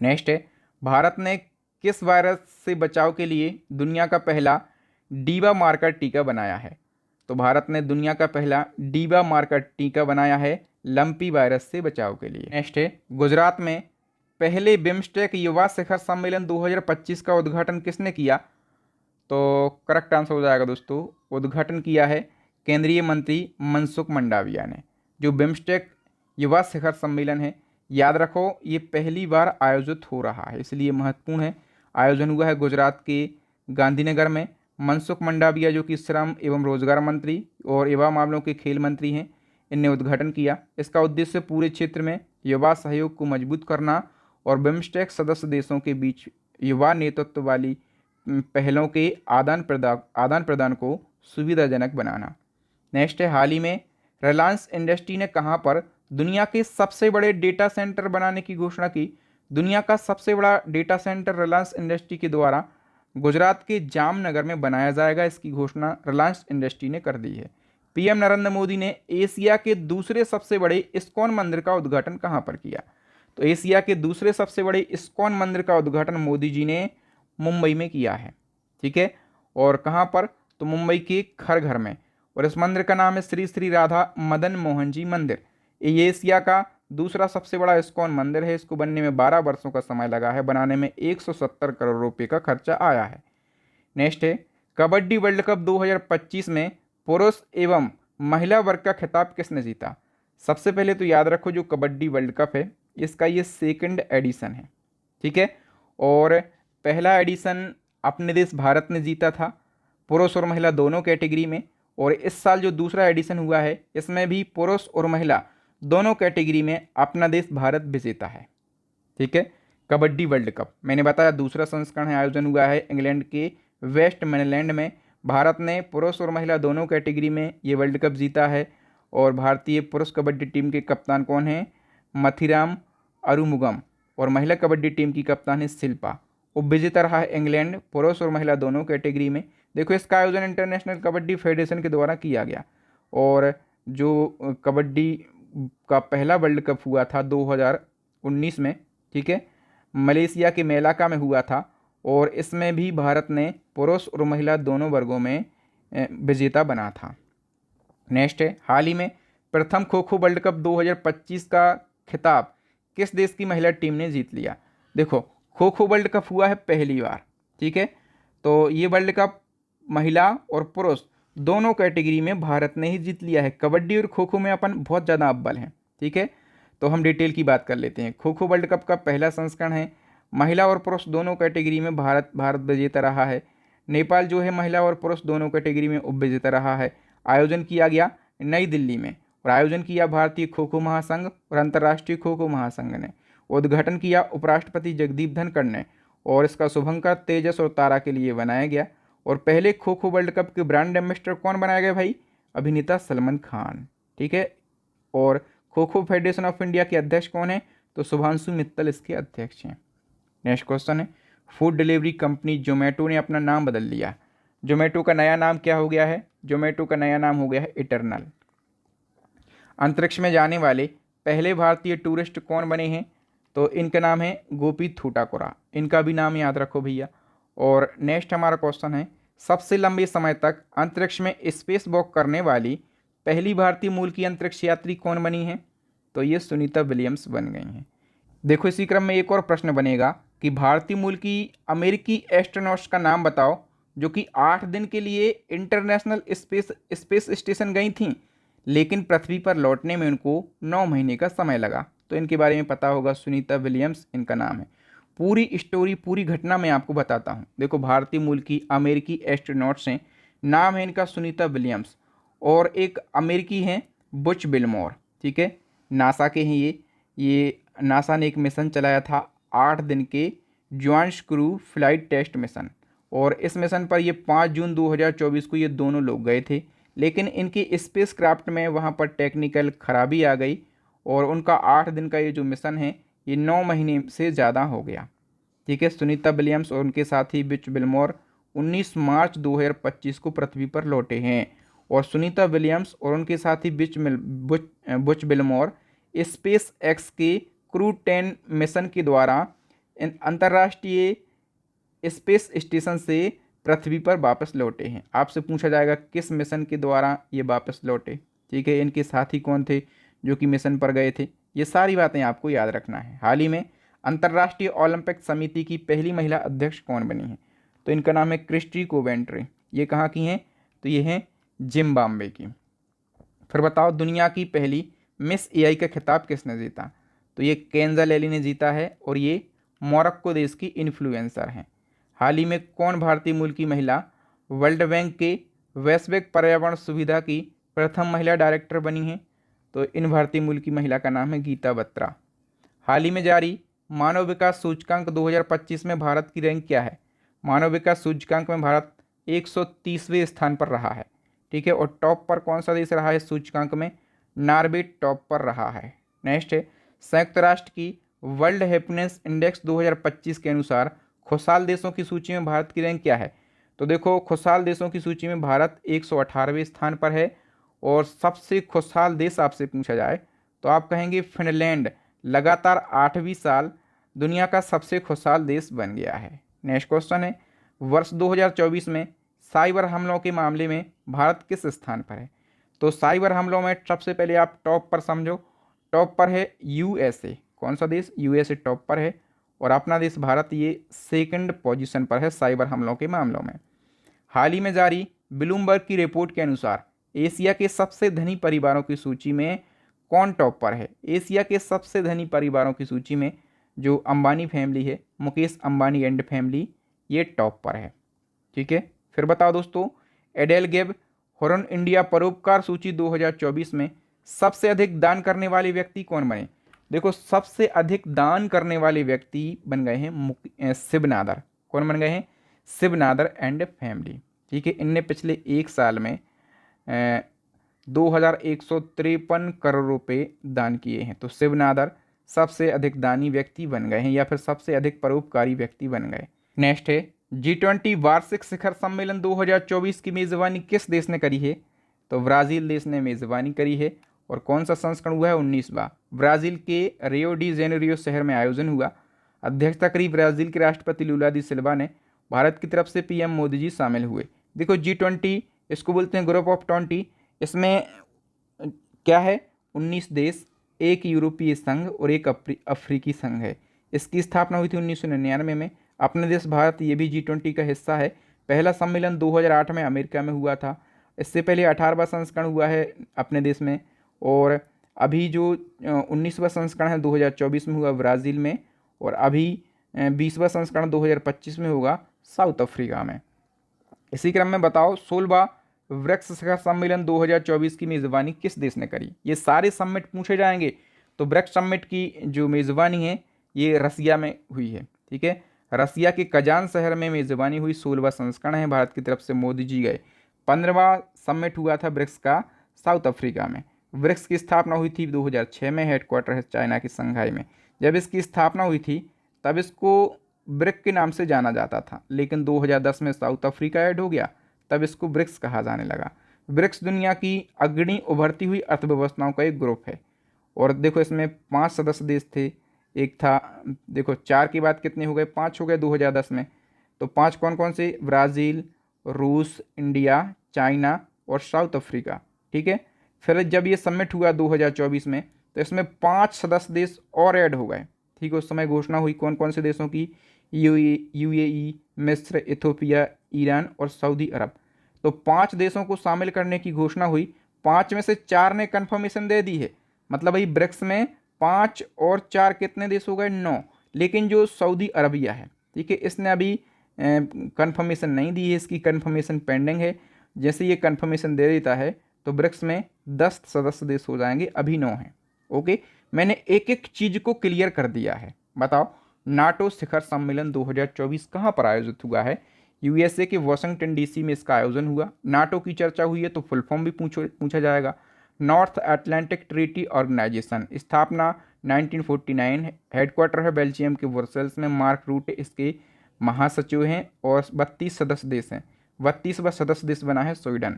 नेक्स्ट है, भारत ने किस वायरस से बचाव के लिए दुनिया का पहला डीबा मार्कर टीका बनाया है? तो भारत ने दुनिया का पहला डीबा मार्कर टीका बनाया है लंपी वायरस से बचाव के लिए। नेक्स्ट है, गुजरात में पहले बिम्स्टेक युवा शिखर सम्मेलन 2025 का उद्घाटन किसने किया? तो करेक्ट आंसर हो जाएगा दोस्तों, उद्घाटन किया है केंद्रीय मंत्री मनसुख मंडाविया ने। जो बिम्स्टेक युवा शिखर सम्मेलन है, याद रखो, ये पहली बार आयोजित हो रहा है, इसलिए महत्वपूर्ण है। आयोजन हुआ है गुजरात के गांधीनगर में। मनसुख मंडाविया जो कि श्रम एवं रोजगार मंत्री और युवा मामलों के खेल मंत्री हैं, इनने उद्घाटन किया। इसका उद्देश्य पूरे क्षेत्र में युवा सहयोग को मजबूत करना और बिम्स्टेक सदस्य देशों के बीच युवा नेतृत्व वाली पहलों के आदान प्रदान को सुविधाजनक बनाना। नेक्स्ट है, हाल ही में रिलायंस इंडस्ट्री ने कहाँ पर दुनिया के सबसे बड़े डेटा सेंटर बनाने की घोषणा की। दुनिया का सबसे बड़ा डेटा सेंटर रिलायंस इंडस्ट्री के द्वारा गुजरात के जामनगर में बनाया जाएगा। इसकी घोषणा रिलायंस इंडस्ट्री ने कर दी है। पीएम नरेंद्र मोदी ने एशिया के दूसरे सबसे बड़े इस्कॉन मंदिर का उद्घाटन कहाँ पर किया? तो एशिया के दूसरे सबसे बड़े इस्कॉन मंदिर का उद्घाटन मोदी जी ने मुंबई में किया है। ठीक है, और कहाँ पर? तो मुंबई के खरघर में। और इस मंदिर का नाम है श्री श्री राधा मदन मोहन जी मंदिर। ये एशिया का दूसरा सबसे बड़ा इस्कॉन मंदिर है। इसको बनने में 12 वर्षों का समय लगा है। बनाने में 170 करोड़ रुपए का खर्चा आया है। नेक्स्ट है, कबड्डी वर्ल्ड कप 2025 में पुरुष एवं महिला वर्ग का खिताब किसने जीता? सबसे पहले तो याद रखो, जो कबड्डी वर्ल्ड कप है इसका ये 2nd एडिशन है। ठीक है, और पहला एडिशन अपने देश भारत ने जीता था, पुरुष और महिला दोनों कैटेगरी में। और इस साल जो दूसरा एडिशन हुआ है इसमें भी पुरुष और महिला दोनों कैटेगरी में अपना देश भारत विजेता है। ठीक है, कबड्डी वर्ल्ड कप मैंने बताया दूसरा संस्करण है, आयोजन हुआ है इंग्लैंड के वेस्टमिनलैंड में। भारत ने पुरुष और महिला दोनों कैटेगरी में ये वर्ल्ड कप जीता है। और भारतीय पुरुष कबड्डी टीम के कप्तान कौन हैं? मथिराम अरुमुगम। और महिला कबड्डी टीम की कप्तान है शिल्पा। उपविजेता रहा है इंग्लैंड, पुरुष और महिला दोनों कैटेगरी में। देखो, इसका आयोजन इंटरनेशनल कबड्डी फेडरेशन के द्वारा किया गया। और जो कबड्डी का पहला वर्ल्ड कप हुआ था 2019 में, ठीक है, मलेशिया के मेलाका में हुआ था। और इसमें भी भारत ने पुरुष और महिला दोनों वर्गों में विजेता बना था। नेक्स्ट है, हाल ही में प्रथम खो खो वर्ल्ड कप 2025 का खिताब किस देश की महिला टीम ने जीत लिया? देखो, खो खो वर्ल्ड कप हुआ है पहली बार। ठीक है, तो ये वर्ल्ड कप महिला और पुरुष दोनों कैटेगरी में भारत ने ही जीत लिया है। कबड्डी और खो खो में अपन बहुत ज़्यादा अव्वल हैं। ठीक है, तो हम डिटेल की बात कर लेते हैं। खो खो वर्ल्ड कप का पहला संस्करण है, महिला और पुरुष दोनों कैटेगरी में भारत विजेता रहा है। नेपाल जो है महिला और पुरुष दोनों कैटेगरी में उपविजेता रहा है। आयोजन किया गया नई दिल्ली में और आयोजन किया भारतीय खो खो महासंघ और अंतर्राष्ट्रीय खो खो महासंघ ने। उद्घाटन किया उपराष्ट्रपति जगदीप धनखड़ ने। और इसका शुभंकर तेजस और तारा के लिए बनाया गया। और पहले खो खो वर्ल्ड कप के ब्रांड एम्बेसडर कौन बनाया गया भाई? अभिनेता सलमान खान। ठीक है, और kho kho federation of India के अध्यक्ष कौन है? तो शुभांशु मित्तल इसके अध्यक्ष हैं। नेक्स्ट क्वेश्चन है, फूड डिलीवरी कंपनी जोमेटो ने अपना नाम बदल लिया। जोमेटो का नया नाम क्या हो गया है? जोमेटो का नया नाम हो गया है इटरनल। अंतरिक्ष में जाने वाले पहले भारतीय टूरिस्ट कौन बने हैं? तो इनका नाम है गोपी थूटाकुरा। इनका भी नाम याद रखो भैया। और नेक्स्ट हमारा क्वेश्चन है, सबसे लंबे समय तक अंतरिक्ष में स्पेस वॉक करने वाली पहली भारतीय मूल की अंतरिक्ष यात्री कौन बनी है? तो ये सुनीता विलियम्स बन गई हैं। देखो, इसी क्रम में एक और प्रश्न बनेगा कि भारतीय मूल की अमेरिकी एस्ट्रोनॉट्स का नाम बताओ जो कि 8 दिन के लिए इंटरनेशनल स्पेस स्टेशन गई थीं, लेकिन पृथ्वी पर लौटने में उनको 9 महीने का समय लगा। तो इनके बारे में पता होगा, सुनीता विलियम्स इनका नाम है। पूरी स्टोरी, पूरी घटना मैं आपको बताता हूँ। देखो, भारतीय मूल की अमेरिकी एस्ट्रोनॉट्स हैं, नाम है इनका सुनीता विलियम्स। और एक अमेरिकी हैं बुच बिलमोर। ठीक है, नासा के हैं ये नासा ने एक मिशन चलाया था 8 दिन के joint crew flight test mission. और इस मिशन पर ये 5 जून 2024 को ये दोनों लोग गए थे, लेकिन इनकी स्पेस क्राफ्ट में वहाँ पर टेक्निकल खराबी आ गई और उनका 8 दिन का ये जो मिशन है ये 9 महीने से ज़्यादा हो गया। ठीक है, सुनीता विलियम्स और उनके साथी बुच बिलमोर 19 मार्च 2025 को पृथ्वी पर लौटे हैं। और सुनीता विलियम्स और उनके साथी बुच बिलमोर स्पेस एक्स के क्रू 10 मिशन के द्वारा अंतर्राष्ट्रीय स्पेस स्टेशन से पृथ्वी पर वापस लौटे हैं। आपसे पूछा जाएगा किस मिशन के द्वारा ये वापस लौटे। ठीक है, इनके साथी कौन थे जो कि मिशन पर गए थे? ये सारी बातें आपको याद रखना है। हाल ही में अंतर्राष्ट्रीय ओलंपिक समिति की पहली महिला अध्यक्ष कौन बनी है? तो इनका नाम है क्रिस्टी कोवेंट्री। ये कहाँ की हैं? तो ये हैं जिम्बाब्वे की। फिर बताओ, दुनिया की पहली मिस एआई का खिताब किसने जीता? तो ये केंजा लेली ने जीता है और ये मोरक्को देश की इन्फ्लुएंसर हैं। हाल ही में कौन भारतीय मूल की महिला वर्ल्ड बैंक के वैश्विक पर्यावरण सुविधा की प्रथम महिला डायरेक्टर बनी है? तो इन भारतीय मूल की महिला का नाम है गीता बत्रा। हाल ही में जारी मानव विकास सूचकांक 2025 में भारत की रैंक क्या है? मानव विकास सूचकांक में भारत 130वें स्थान पर रहा है। ठीक है, और टॉप पर कौन सा देश रहा है सूचकांक में? नॉर्वे टॉप पर रहा है। नेक्स्ट है, संयुक्त राष्ट्र की वर्ल्ड हैप्पीनेस इंडेक्स 2025 के अनुसार खुशहाल देशों की सूची में भारत की रैंक क्या है? तो देखो, खुशहाल देशों की सूची में भारत 118वें स्थान पर है। और सबसे खुशहाल देश आपसे पूछा जाए तो आप कहेंगे फिनलैंड, लगातार 8वीं साल दुनिया का सबसे खुशहाल देश बन गया है। नेक्स्ट क्वेश्चन है, वर्ष 2024 में साइबर हमलों के मामले में भारत किस स्थान पर है? तो साइबर हमलों में सबसे पहले आप टॉप पर समझो, टॉप पर है यूएसए। कौन सा देश? यूएसए टॉप पर है। और अपना देश भारत ये सेकंड पोजीशन पर है साइबर हमलों के मामलों में। हाल ही में जारी ब्लूमबर्ग की रिपोर्ट के अनुसार एशिया के सबसे धनी परिवारों की सूची में कौन टॉप पर है? एशिया के सबसे धनी परिवारों की सूची में जो अंबानी फैमिली है, मुकेश अंबानी एंड फैमिली, ये टॉप पर है। ठीक है, फिर बताओ दोस्तों, एडेल गेब हॉर्न इंडिया परोपकार सूची 2024 में सबसे अधिक दान करने वाले व्यक्ति कौन बने? देखो, सबसे अधिक दान करने वाले व्यक्ति बन गए हैं शिव नादर। कौन बन गए हैं? Shiv Nadar and family. ठीक है, इनने पिछले एक साल में 2153 करोड़ रुपए दान किए हैं। तो शिव नादर सबसे अधिक दानी व्यक्ति बन गए हैं, या फिर सबसे अधिक परोपकारी व्यक्ति बन गए। नेक्स्ट है, G20 वार्षिक शिखर सम्मेलन 2024 की मेजबानी किस देश ने करी है? तो ब्राजील देश ने मेजबानी करी है। और कौन सा संस्करण हुआ है? 19वां। ब्राजील के रियो डी जेनेरियो शहर में आयोजन हुआ। अध्यक्षता करी ब्राजील के राष्ट्रपति लूला दी सिल्वा ने। भारत की तरफ से पीएम मोदी जी शामिल हुए। देखो, G20 इसको बोलते हैं ग्रुप ऑफ 20। इसमें क्या है? 19 देश, एक यूरोपीय संघ और एक अफ्रीकी संघ है। इसकी स्थापना हुई थी 1999 में। अपने देश भारत ये भी G20 का हिस्सा है। पहला सम्मेलन 2008 में अमेरिका में हुआ था। इससे पहले 18वां संस्करण हुआ है अपने देश में। और अभी जो 19वां संस्करण है 2024 में हुआ ब्राज़ील में। और अभी 20वां संस्करण 2025 में होगा साउथ अफ्रीका में। इसी क्रम में बताओ, 16वां ब्रिक्स शिखर सम्मेलन 2024 की मेज़बानी किस देश ने करी? ये सारे समिट पूछे जाएंगे। तो ब्रिक्स समिट की जो मेज़बानी है ये रसिया में हुई है। ठीक है, रसिया के कजान शहर में मेज़बानी हुई। 16वां संस्करण है, भारत की तरफ से मोदी जी गए। 15वां समिट हुआ था ब्रिक्स का साउथ अफ्रीका में। ब्रिक्स की स्थापना हुई थी 2006 में। हेडक्वार्टर है चाइना की संघाई में। जब इसकी स्थापना हुई थी तब इसको ब्रिक के नाम से जाना जाता था, लेकिन 2010 में साउथ अफ्रीका ऐड हो गया, तब इसको ब्रिक्स कहा जाने लगा। ब्रिक्स दुनिया की अग्रणी उभरती हुई अर्थव्यवस्थाओं का एक ग्रुप है। और देखो, इसमें 5 सदस्य देश थे। एक था, देखो 4 की बात कितने हो गए? 5 हो गए 2010 में। तो 5 कौन कौन से? ब्राज़ील, रूस, इंडिया, चाइना और साउथ अफ्रीका। ठीक है, फिर जब ये समिट हुआ 2024 में तो इसमें 5 सदस्य देश और ऐड हो गए। ठीक है, उस समय घोषणा हुई कौन कौन से देशों की? यूएई, मिस्र, इथोपिया, ईरान और सऊदी अरब। तो 5 देशों को शामिल करने की घोषणा हुई। 5 में से 4 ने कन्फर्मेशन दे दी है। मतलब भाई ब्रिक्स में 5 और 4 कितने देश हो गए? 9। लेकिन जो सऊदी अरबिया है, ठीक है, इसने अभी कन्फर्मेशन नहीं दी है। इसकी कन्फर्मेशन पेंडिंग है। जैसे ये कन्फर्मेशन दे देता है तो ब्रिक्स में 10 सदस्य देश हो जाएंगे, अभी 9 हैं। ओके, मैंने एक एक चीज़ को क्लियर कर दिया है। बताओ, नाटो शिखर सम्मेलन 2024 कहाँ पर आयोजित हुआ है? यूएसए के वाशिंगटन डीसी में इसका आयोजन हुआ। नाटो की चर्चा हुई है तो फुल फॉर्म भी पूछा जाएगा। नॉर्थ अटलांटिक ट्रीटी ऑर्गेनाइजेशन, स्थापना 1949, हेडक्वार्टर है बेल्जियम के ब्रसेल्स में। मार्क रूटे इसके महासचिव हैं और 32 सदस्य देश हैं। 32वां सदस्य देश बना है स्वीडन।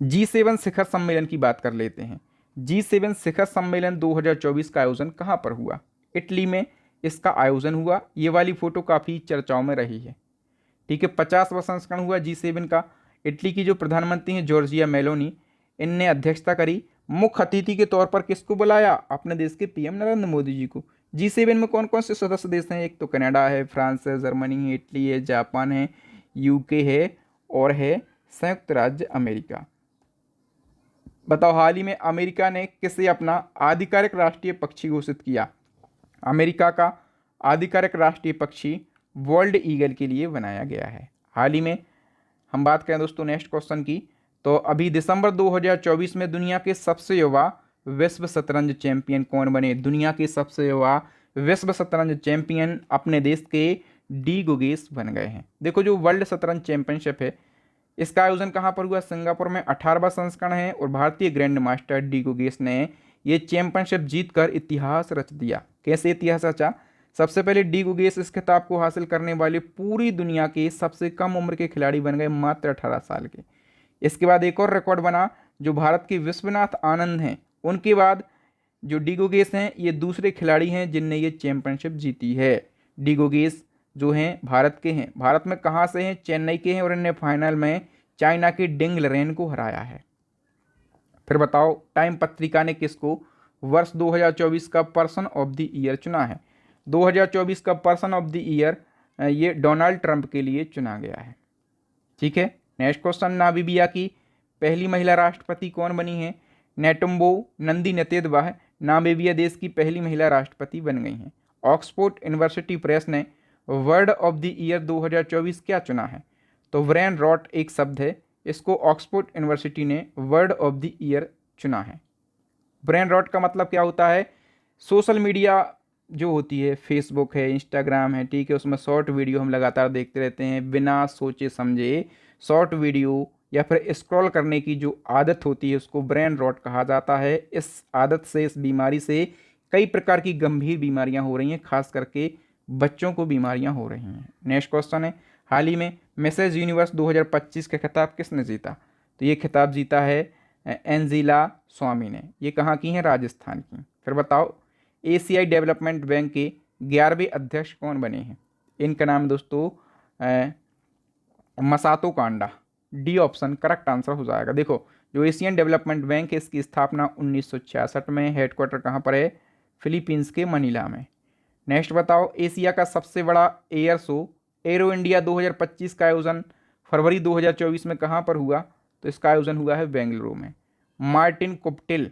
G7 शिखर सम्मेलन की बात कर लेते हैं। G7 शिखर सम्मेलन 2024 का आयोजन कहाँ पर हुआ? इटली में इसका आयोजन हुआ। ये वाली फोटो काफ़ी चर्चाओं में रही है। ठीक है, 50वां संस्करण हुआ G7 का। इटली की जो प्रधानमंत्री हैं जॉर्जिया मेलोनी, इनने अध्यक्षता करी। मुख्य अतिथि के तौर पर किसको बुलाया? अपने देश के पीएम नरेंद्र मोदी जी को। G7 में कौन कौन से सदस्य देश हैं? एक तो कनाडा है, फ्रांस है, जर्मनी है, इटली है, जापान है, यूके है और है संयुक्त राज्य अमेरिका। बताओ, हाल ही में अमेरिका ने किसे अपना आधिकारिक राष्ट्रीय पक्षी घोषित किया? अमेरिका का आधिकारिक राष्ट्रीय पक्षी वर्ल्ड ईगल के लिए बनाया गया है। हाल ही में हम बात करें दोस्तों नेक्स्ट क्वेश्चन की, तो अभी दिसंबर 2024 में दुनिया के सबसे युवा विश्व शतरंज चैंपियन कौन बने? दुनिया के सबसे युवा विश्व शतरंज चैंपियन अपने देश के डी गुगेश बन गए हैं। देखो जो वर्ल्ड शतरंज चैंपियनशिप है इसका आयोजन कहाँ पर हुआ? सिंगापुर में 18वां संस्करण है और भारतीय ग्रैंड मास्टर डी गुगेश ने ये चैंपियनशिप जीतकर इतिहास रच दिया। कैसे इतिहास रचा? सबसे पहले डी गुगेश इस खिताब को हासिल करने वाले पूरी दुनिया के सबसे कम उम्र के खिलाड़ी बन गए, मात्र 18 साल के। इसके बाद एक और रिकॉर्ड बना जो भारत के विश्वनाथ आनंद हैं, उनके बाद जो डी गुगेश हैं ये दूसरे खिलाड़ी हैं जिनने ये चैंपियनशिप जीती है। डी गुगेश जो हैं भारत के हैं। भारत में कहाँ से हैं? चेन्नई के हैं और इन्हें फाइनल में चाइना के डिंग लरेन को हराया है। फिर बताओ टाइम पत्रिका ने किसको वर्ष 2024 का पर्सन ऑफ द ईयर चुना है? 2024 का पर्सन ऑफ द ईयर ये डोनाल्ड ट्रंप के लिए चुना गया है। ठीक है, नेक्स्ट क्वेश्चन, नामीबिया की पहली महिला राष्ट्रपति कौन बनी है? नेटुम्बो नंदी नतेदवाह नामीबिया देश की पहली महिला राष्ट्रपति बन गई हैं। ऑक्सफोर्ड यूनिवर्सिटी प्रेस ने वर्ड ऑफ द ईयर 2024 क्या चुना है? तो ब्रेन रॉट एक शब्द है, इसको ऑक्सफोर्ड यूनिवर्सिटी ने वर्ड ऑफ द ईयर चुना है। ब्रेन रॉट का मतलब क्या होता है? सोशल मीडिया जो होती है, फेसबुक है, इंस्टाग्राम है, ठीक है, उसमें शॉर्ट वीडियो हम लगातार देखते रहते हैं बिना सोचे समझे। शॉर्ट वीडियो या फिर स्क्रॉल करने की जो आदत होती है उसको ब्रेन रॉट कहा जाता है। इस आदत से, इस बीमारी से कई प्रकार की गंभीर बीमारियां हो रही हैं, खास करके बच्चों को बीमारियां हो रही हैं। नेक्स्ट क्वेश्चन है, हाल ही में मिसेज यूनिवर्स 2025 का खिताब किसने जीता? तो ये खिताब जीता है एंजिला स्वामी ने। ये कहाँ की हैं? राजस्थान की। फिर बताओ एशियाई डेवलपमेंट बैंक के 11वें अध्यक्ष कौन बने हैं? इनका नाम दोस्तों Masato Kanda. D option correct answer हो जाएगा। देखो जो एशियन डेवलपमेंट बैंक है इसकी स्थापना 1966 में, हेडक्वार्टर कहाँ पर है? फिलीपींस के मनीला में। नेक्स्ट बताओ एशिया का सबसे बड़ा एयर शो एरो इंडिया 2025 का आयोजन फरवरी 2024 में कहाँ पर हुआ? तो इसका आयोजन हुआ है बेंगलुरु में। मार्टिन कुप्टिल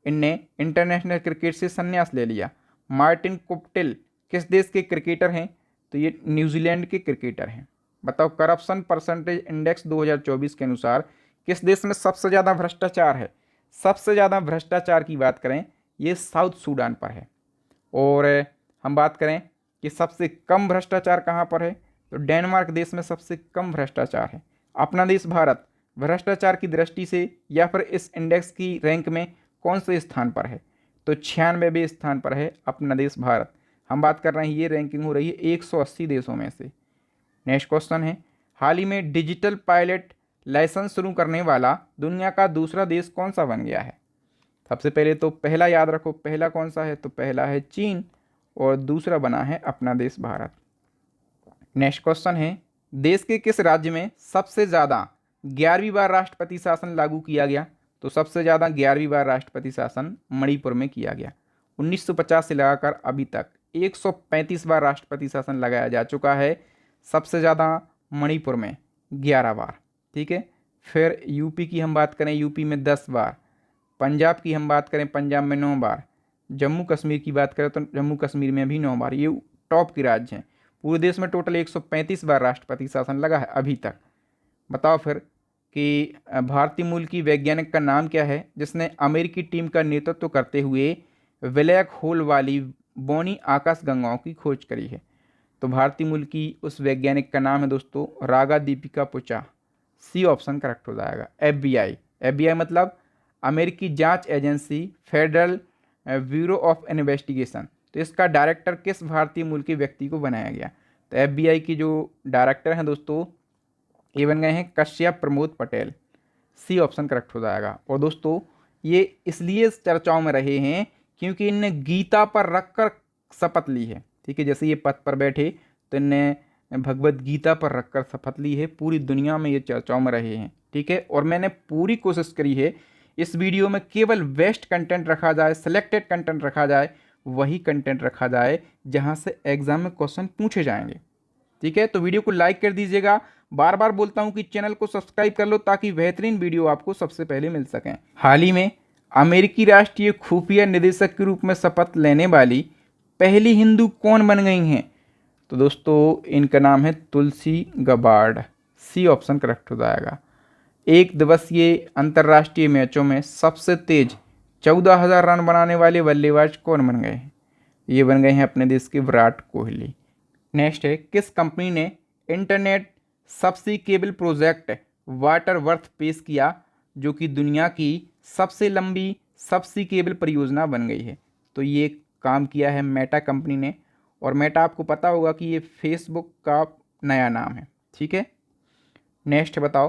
इनने इंटरनेशनल क्रिकेट से संन्यास ले लिया। मार्टिन कुप्टिल किस देश के क्रिकेटर हैं? तो ये न्यूजीलैंड के क्रिकेटर हैं। बताओ करप्शन परसेंटेज इंडेक्स 2024 के अनुसार किस देश में सबसे ज़्यादा भ्रष्टाचार है? सबसे ज़्यादा भ्रष्टाचार की बात करें ये साउथ सूडान पर है। और हम बात करें कि सबसे कम भ्रष्टाचार कहाँ पर है? तो डेनमार्क देश में सबसे कम भ्रष्टाचार है। अपना देश भारत भ्रष्टाचार की दृष्टि से या फिर इस इंडेक्स की रैंक में कौन से स्थान पर है? तो 96वें स्थान पर है अपना देश भारत। हम बात कर रहे हैं ये रैंकिंग हो रही है 180 देशों में से। नेक्स्ट क्वेश्चन है, हाल ही में डिजिटल पायलट लाइसेंस शुरू करने वाला दुनिया का दूसरा देश कौन सा बन गया है? सबसे पहले तो पहला याद रखो, पहला कौन सा है? तो पहला है चीन और दूसरा बना है अपना देश भारत। नेक्स्ट क्वेश्चन है, देश के किस राज्य में सबसे ज़्यादा 11वीं बार राष्ट्रपति शासन लागू किया गया? तो सबसे ज़्यादा 11वीं बार राष्ट्रपति शासन मणिपुर में किया गया। 1950 से लगाकर अभी तक 135 बार राष्ट्रपति शासन लगाया जा चुका है, सबसे ज़्यादा मणिपुर में 11 बार। ठीक है, फिर यूपी की हम बात करें, यूपी में 10 बार। पंजाब की हम बात करें, पंजाब में 9 बार। जम्मू कश्मीर की बात करें तो जम्मू कश्मीर में भी 9 बार। ये टॉप के राज्य हैं। पूरे देश में टोटल 135 बार राष्ट्रपति शासन लगा है अभी तक। बताओ फिर कि भारतीय मूल की वैज्ञानिक का नाम क्या है जिसने अमेरिकी टीम का नेतृत्व करते हुए ब्लैक होल वाली बौनी आकाश गंगाओं की खोज करी है? तो भारतीय मूल की उस वैज्ञानिक का नाम है दोस्तों रागा दीपिका पुचा। सी ऑप्शन करेक्ट हो जाएगा। FBI, FBI मतलब अमेरिकी जांच agency, federal bureau of investigation. तो इसका डायरेक्टर किस भारतीय मूल के व्यक्ति को बनाया गया? तो FBI की जो डायरेक्टर हैं दोस्तों ये बन गए हैं Kashyap Pramod Patel. C option correct हो जाएगा। और दोस्तों ये इसलिए चर्चाओं में रहे हैं क्योंकि इनने गीता पर रखकर शपथ ली है। ठीक है, जैसे ये पद पर बैठे तो इनने भगवत गीता पर रखकर शपथ ली है। पूरी दुनिया में ये चर्चाओं में रहे हैं। ठीक है, और मैंने पूरी कोशिश करी है इस वीडियो में केवल बेस्ट कंटेंट रखा जाए, सिलेक्टेड कंटेंट रखा जाए, वही कंटेंट रखा जाए जहां से एग्जाम में क्वेश्चन पूछे जाएंगे। ठीक है, तो वीडियो को लाइक कर दीजिएगा। बार बार बोलता हूं कि चैनल को सब्सक्राइब कर लो ताकि बेहतरीन वीडियो आपको सबसे पहले मिल सकें। हाल ही में अमेरिकी राष्ट्रीय खुफिया निदेशक के रूप में शपथ लेने वाली पहली हिंदू कौन बन गई हैं? तो दोस्तों इनका नाम है तुलसी गबार्ड। सी ऑप्शन करेक्ट हो जाएगा। एक दिवसीय अंतर्राष्ट्रीय मैचों में सबसे तेज 14,000 रन बनाने वाले बल्लेबाज कौन बन गए हैं? ये बन गए हैं अपने देश के विराट कोहली। नेक्स्ट है, किस कंपनी ने इंटरनेट सबसी केबल प्रोजेक्ट वाटरवर्थ पेश किया, जो कि दुनिया की सबसे लंबी सबसी केबल परियोजना बन गई है? तो ये काम किया है मेटा कंपनी ने, और मेटा आपको पता होगा कि ये फेसबुक का नया नाम है। ठीक है, नेक्स्ट बताओ,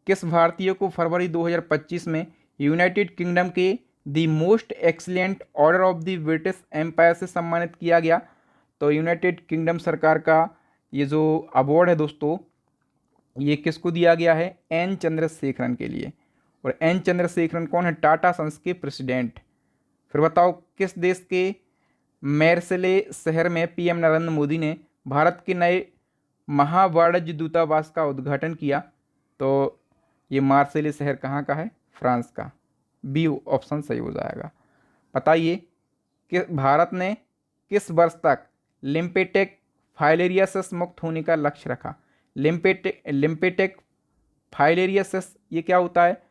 किस भारतीय को फरवरी 2025 में यूनाइटेड किंगडम के the most excellent order of the British Empire से सम्मानित किया गया? तो यूनाइटेड किंगडम सरकार का ये जो अवार्ड है दोस्तों, ये किसको दिया गया है? एन चंद्रशेखरन के लिए। और एन चंद्रशेखरन कौन है? टाटा सन्स के प्रेसिडेंट। फिर बताओ, किस देश के मैरसेले शहर में पीएम नरेंद्र मोदी ने भारत के नए महावाणिज्य दूतावास का उद्घाटन किया? तो ये मार्सेले शहर कहाँ का है? फ्रांस का। बी ऑप्शन सही हो जाएगा। बताइए कि भारत ने किस वर्ष तक लिम्फेटिक फाइलेरियासिस मुक्त होने का लक्ष्य रखा? लिम्फेटिक फाइलेरियासिस ये क्या होता है?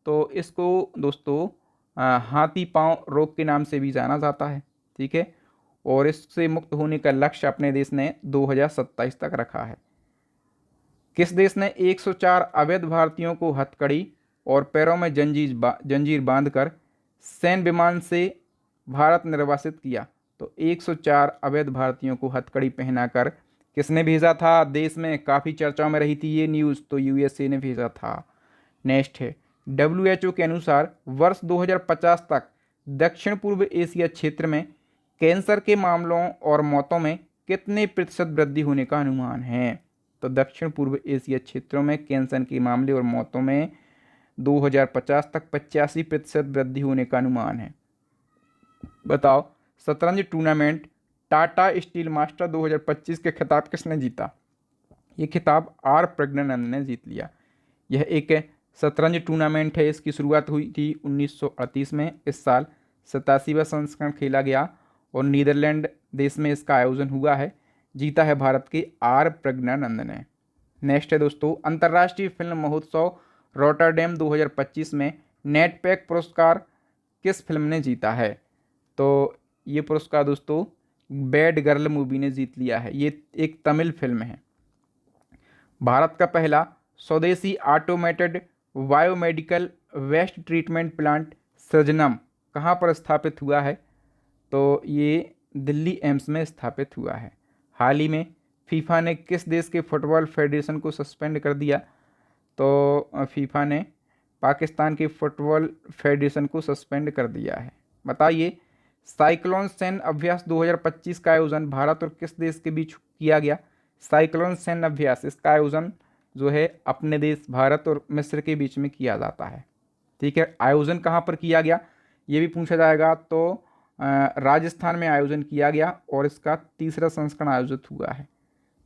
तो इसको दोस्तों हाथी पांव रोग के नाम से भी जाना जाता है। ठीक है, और इससे मुक्त होने का लक्ष्य अपने देश ने 2027 तक रखा है। किस देश ने 104 अवैध भारतीयों को हथकड़ी और पैरों में जंजीर बांधकर सैन्य विमान से भारत निर्वासित किया? तो 104 अवैध भारतीयों को हथकड़ी पहनाकर किसने भेजा था? देश में काफ़ी चर्चाओं में रही थी ये न्यूज़, तो यूएसए ने भेजा था। नेक्स्ट है, WHO के अनुसार वर्ष 2050 तक दक्षिण पूर्व एशिया क्षेत्र में कैंसर के मामलों और मौतों में कितने प्रतिशत वृद्धि होने का अनुमान है? तो दक्षिण पूर्व एशिया क्षेत्रों में कैंसर के मामले और मौतों में 2050 तक 85% वृद्धि होने का अनुमान है। बताओ, शतरंज टूर्नामेंट टाटा स्टील मास्टर 2025 के खिताब किसने जीता? ये खिताब आर प्रज्ञानंद ने जीत लिया। यह एक शतरंज टूर्नामेंट है, इसकी शुरुआत हुई थी 1938 में। इस साल 87वां संस्करण खेला गया और नीदरलैंड देश में इसका आयोजन हुआ है। जीता है भारत के आर प्रज्ञानंद ने। नेक्स्ट है दोस्तों, अंतर्राष्ट्रीय फिल्म महोत्सव रॉटरडैम 2025 में नेटपैक पुरस्कार किस फिल्म ने जीता है? तो ये पुरस्कार दोस्तों बैड गर्ल मूवी ने जीत लिया है। ये एक तमिल फिल्म है। भारत का पहला स्वदेशी automated biomedical waste treatment plant Srijanam कहाँ पर स्थापित हुआ है? तो ये दिल्ली एम्स में स्थापित हुआ है। हाल ही में फीफा ने किस देश के फुटबॉल फेडरेशन को सस्पेंड कर दिया? तो फीफा ने पाकिस्तान के फुटबॉल फेडरेशन को सस्पेंड कर दिया है। बताइए, साइक्लोन सैन्य अभ्यास 2025 का आयोजन भारत और किस देश के बीच किया गया? साइक्लोन सैन्य अभ्यास, इसका आयोजन जो है अपने देश भारत और मिस्र के बीच में किया जाता है। ठीक है, आयोजन कहाँ पर किया गया ये भी पूछा जाएगा। तो राजस्थान में आयोजन किया गया और इसका तीसरा संस्करण आयोजित हुआ है।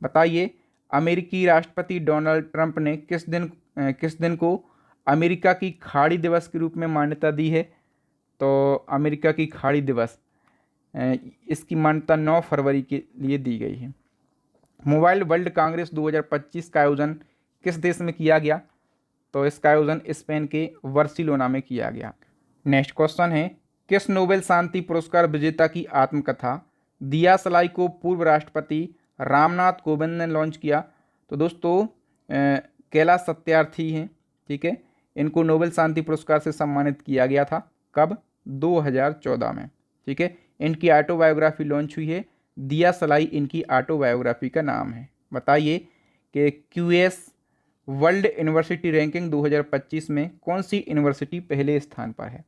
बताइए, अमेरिकी राष्ट्रपति डोनाल्ड ट्रंप ने किस दिन को अमेरिका की खाड़ी दिवस के रूप में मान्यता दी है? तो अमेरिका की खाड़ी दिवस इसकी मान्यता 9 फरवरी के लिए दी गई है। मोबाइल वर्ल्ड कांग्रेस 2025 का आयोजन किस देश में किया गया? तो इसका आयोजन स्पेन के बार्सिलोना में किया गया। नेक्स्ट क्वेश्चन है, किस नोबेल शांति पुरस्कार विजेता की आत्मकथा दिया सलाई को पूर्व राष्ट्रपति रामनाथ कोविंद ने लॉन्च किया? तो दोस्तों कैलाश सत्यार्थी हैं। ठीक है, इनको नोबेल शांति पुरस्कार से सम्मानित किया गया था। कब? 2014 में। ठीक है, इनकी ऑटोबायोग्राफी लॉन्च हुई है। दिया सलाई इनकी ऑटोबायोग्राफी का नाम है। बताइए कि QS वर्ल्ड यूनिवर्सिटी रैंकिंग 2025 में कौन सी यूनिवर्सिटी पहले स्थान पर है?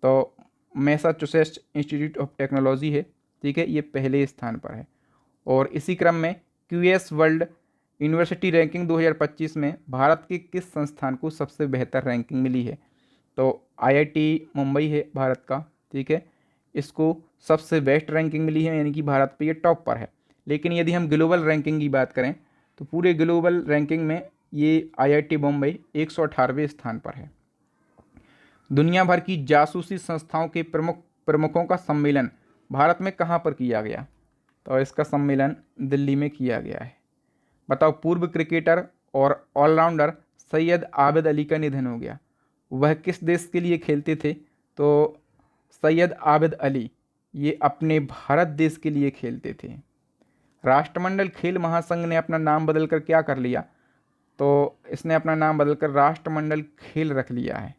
तो मैसाचुसेट्स इंस्टीट्यूट ऑफ टेक्नोलॉजी है। ठीक है, ये पहले स्थान पर है। और इसी क्रम में QS वर्ल्ड यूनिवर्सिटी रैंकिंग 2025 में भारत के किस संस्थान को सबसे बेहतर रैंकिंग मिली है? तो IIT मुंबई है भारत का। ठीक है, इसको सबसे बेस्ट रैंकिंग मिली है, यानी कि भारत पे ये टॉप पर है। लेकिन यदि हम ग्लोबल रैंकिंग की बात करें तो पूरे ग्लोबल रैंकिंग में ये IIT मुंबई 118वें स्थान पर है। दुनिया भर की जासूसी संस्थाओं के प्रमुखों का सम्मेलन भारत में कहाँ पर किया गया? तो इसका सम्मेलन दिल्ली में किया गया है। बताओ, पूर्व क्रिकेटर और ऑलराउंडर सैयद आबिद अली का निधन हो गया। वह किस देश के लिए खेलते थे? तो सैयद आबिद अली ये अपने भारत देश के लिए खेलते थे। राष्ट्रमंडल खेल महासंघ ने अपना नाम बदलकर क्या कर लिया? तो इसने अपना नाम बदलकर राष्ट्रमंडल खेल रख लिया है।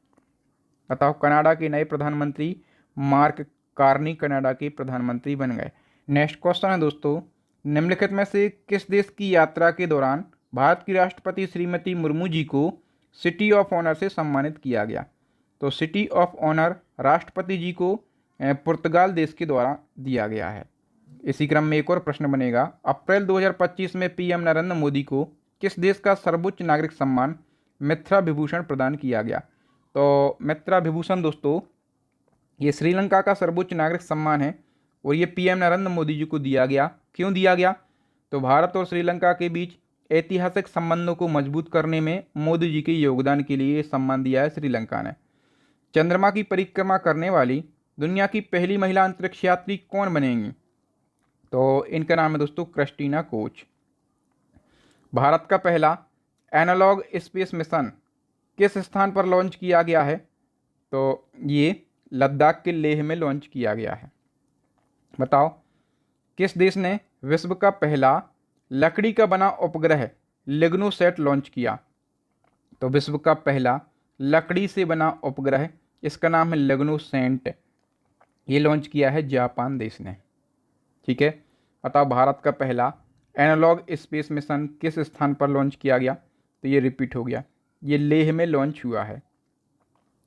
बताओ, कनाडा के नए प्रधानमंत्री मार्क कार्नी कनाडा के प्रधानमंत्री बन गए। नेक्स्ट क्वेश्चन है दोस्तों, निम्नलिखित में से किस देश की यात्रा के दौरान भारत की राष्ट्रपति श्रीमती मुर्मू जी को सिटी ऑफ ऑनर से सम्मानित किया गया? तो सिटी ऑफ ऑनर राष्ट्रपति जी को पुर्तगाल देश के द्वारा दिया गया है। इसी क्रम में एक और प्रश्न बनेगा, अप्रैल 2025 में पीएम नरेंद्र मोदी को किस देश का सर्वोच्च नागरिक सम्मान मित्रा विभूषण प्रदान किया गया? तो मित्रा विभूषण दोस्तों ये श्रीलंका का सर्वोच्च नागरिक सम्मान है और ये पीएम नरेंद्र मोदी जी को दिया गया। क्यों दिया गया? तो भारत और श्रीलंका के बीच ऐतिहासिक संबंधों को मजबूत करने में मोदी जी के योगदान के लिए ये सम्मान दिया है श्रीलंका ने। चंद्रमा की परिक्रमा करने वाली दुनिया की पहली महिला अंतरिक्ष यात्री कौन बनेंगी? तो इनका नाम है दोस्तों क्रिस्टीना कोच। भारत का पहला एनालॉग स्पेस मिशन किस स्थान पर लॉन्च किया गया है? तो ये लद्दाख के लेह में लॉन्च किया गया है। बताओ, किस देश ने विश्व का पहला लकड़ी का बना उपग्रह लिग्नोसैट लॉन्च किया? तो विश्व का पहला लकड़ी से बना उपग्रह, इसका नाम है लिग्नोसैट, ये लॉन्च किया है जापान देश ने। ठीक है, बताओ, भारत का पहला एनालॉग स्पेस मिशन किस स्थान पर लॉन्च किया गया? तो ये रिपीट हो गया, ये लेह में लॉन्च हुआ है।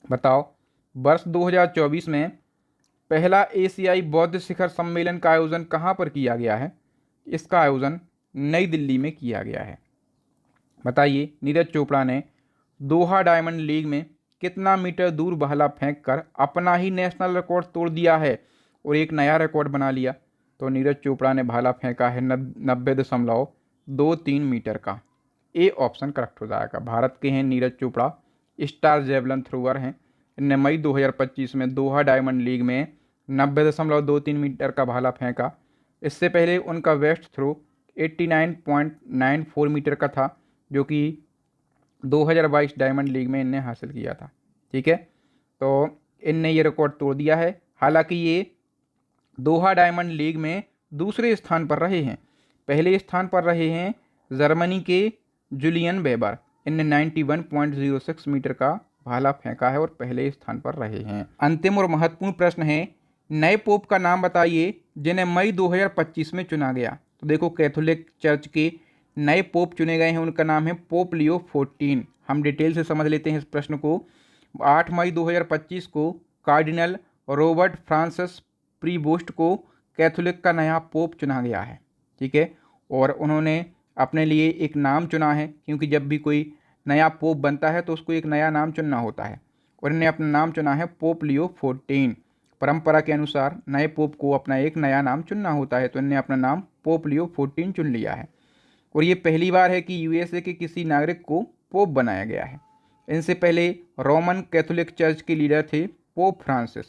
बताओ, वर्ष 2024 में पहला एशियाई बौद्ध शिखर सम्मेलन का आयोजन कहाँ पर किया गया है? इसका आयोजन नई दिल्ली में किया गया है। बताइए, नीरज चोपड़ा ने दोहा डायमंड लीग में कितना मीटर दूर भाला फेंककर अपना ही नेशनल रिकॉर्ड तोड़ दिया है और एक नया रिकॉर्ड बना लिया? तो नीरज चोपड़ा ने भाला फेंका है 90.23 मीटर का। ए ऑप्शन करेक्ट हो जाएगा। भारत के हैं Neeraj Chopra, star javelin thrower हैं। इनने मई 2025 में दोहा डायमंड लीग में 90.23 मीटर का भाला फेंका। इससे पहले उनका वेस्ट थ्रो 89.94 मीटर का था, जो कि 2022 डायमंड लीग में इनने हासिल किया था। ठीक है, तो इनने ये रिकॉर्ड तोड़ दिया है। हालांकि ये दोहा डायमंड लीग में दूसरे स्थान पर रहे हैं। पहले स्थान पर रहे हैं जर्मनी के जूलियन वेबर, इनने 91.06 मीटर का भाला फेंका है और पहले स्थान पर रहे हैं। अंतिम और महत्वपूर्ण प्रश्न है, नए पोप का नाम बताइए जिन्हें मई 2025 में चुना गया। तो देखो, कैथोलिक चर्च के नए पोप चुने गए हैं, उनका नाम है पोप लियो 14। हम डिटेल से समझ लेते हैं इस प्रश्न को। 8 मई 2025 को कार्डिनल रॉबर्ट फ्रांसिस प्रीवोस्ट को कैथोलिक का नया पोप चुना गया है। ठीक है, और उन्होंने अपने लिए एक नाम चुना है, क्योंकि जब भी कोई नया पोप बनता है तो उसको एक नया नाम चुनना होता है, और इन्हें अपना नाम चुना है पोप लियो 14। परंपरा के अनुसार नए पोप को अपना एक नया नाम चुनना होता है, तो इन्हें अपना नाम पोप लियो 14 चुन लिया है। और ये पहली बार है कि यूएसए के किसी नागरिक को पोप बनाया गया है। इनसे पहले रोमन कैथोलिक चर्च के लीडर थे पोप फ्रांसिस,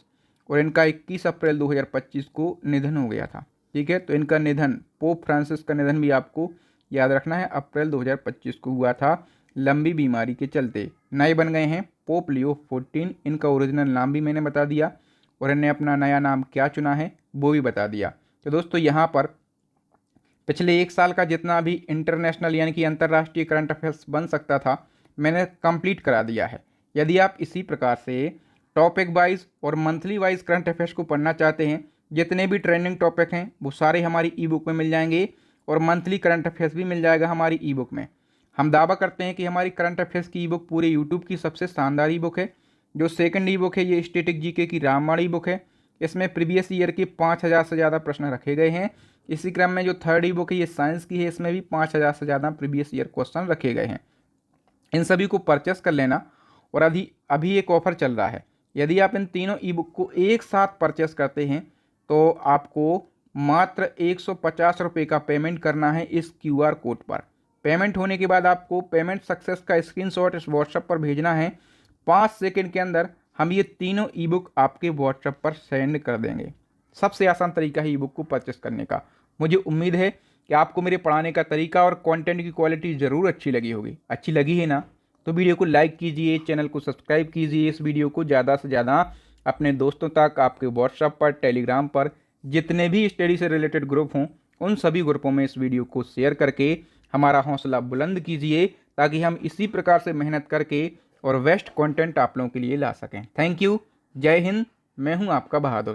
और इनका 21 अप्रैल 2025 को निधन हो गया था। ठीक है, तो इनका निधन, पोप फ्रांसिस का निधन भी आपको याद रखना है, अप्रैल 2025 को हुआ था, लंबी बीमारी के चलते। नए बन गए हैं पोप लियो 14। इनका ओरिजिनल नाम भी मैंने बता दिया, और इन्हें अपना नया नाम क्या चुना है वो भी बता दिया। तो दोस्तों, यहाँ पर पिछले एक साल का जितना भी इंटरनेशनल यानी कि अंतर्राष्ट्रीय करंट अफेयर्स बन सकता था, मैंने कंप्लीट करा दिया है। यदि आप इसी प्रकार से टॉपिक वाइज और मंथली वाइज करंट अफेयर्स को पढ़ना चाहते हैं, जितने भी ट्रेंडिंग टॉपिक हैं वो सारे हमारी ई बुक में मिल जाएंगे, और मंथली करंट अफेयर्स भी मिल जाएगा हमारी ई बुक में। हम दावा करते हैं कि हमारी करंट अफेयर्स की ई बुक पूरे यूट्यूब की सबसे शानदार ई बुक है। जो सेकंड ई बुक है ये स्टैटिक जीके की रामबाण ई बुक है। इसमें प्रीवियस ईयर के 5000 से ज़्यादा प्रश्न रखे गए हैं। इसी क्रम में जो थर्ड ई बुक है ये साइंस की है, इसमें भी 5000 से ज़्यादा प्रीवियस ईयर क्वेश्चन रखे गए हैं। इन सभी को परचेस कर लेना। और अभी एक ऑफर चल रहा है, यदि आप इन तीनों ई बुक को एक साथ परचेस करते हैं तो आपको मात्र 150 रुपये का पेमेंट करना है इस QR कोड पर। पेमेंट होने के बाद आपको पेमेंट सक्सेस का स्क्रीनशॉट इस व्हाट्सएप पर भेजना है। 5 सेकंड के अंदर हम ये तीनों ई बुक आपके व्हाट्सएप पर सेंड कर देंगे। सबसे आसान तरीका है ई बुक को परचेस करने का। मुझे उम्मीद है कि आपको मेरे पढ़ाने का तरीका और कंटेंट की क्वालिटी ज़रूर अच्छी लगी होगी। अच्छी लगी है ना, तो वीडियो को लाइक कीजिए, चैनल को सब्सक्राइब कीजिए। इस वीडियो को ज़्यादा से ज़्यादा अपने दोस्तों तक, आपके व्हाट्सएप पर, टेलीग्राम पर, जितने भी स्टडी से रिलेटेड ग्रुप हों उन सभी ग्रुपों में इस वीडियो को शेयर करके हमारा हौसला बुलंद कीजिए, ताकि हम इसी प्रकार से मेहनत करके और बेस्ट कंटेंट आप लोगों के लिए ला सकें। Thank you. जय हिंद। मैं हूं आपका बहादुर।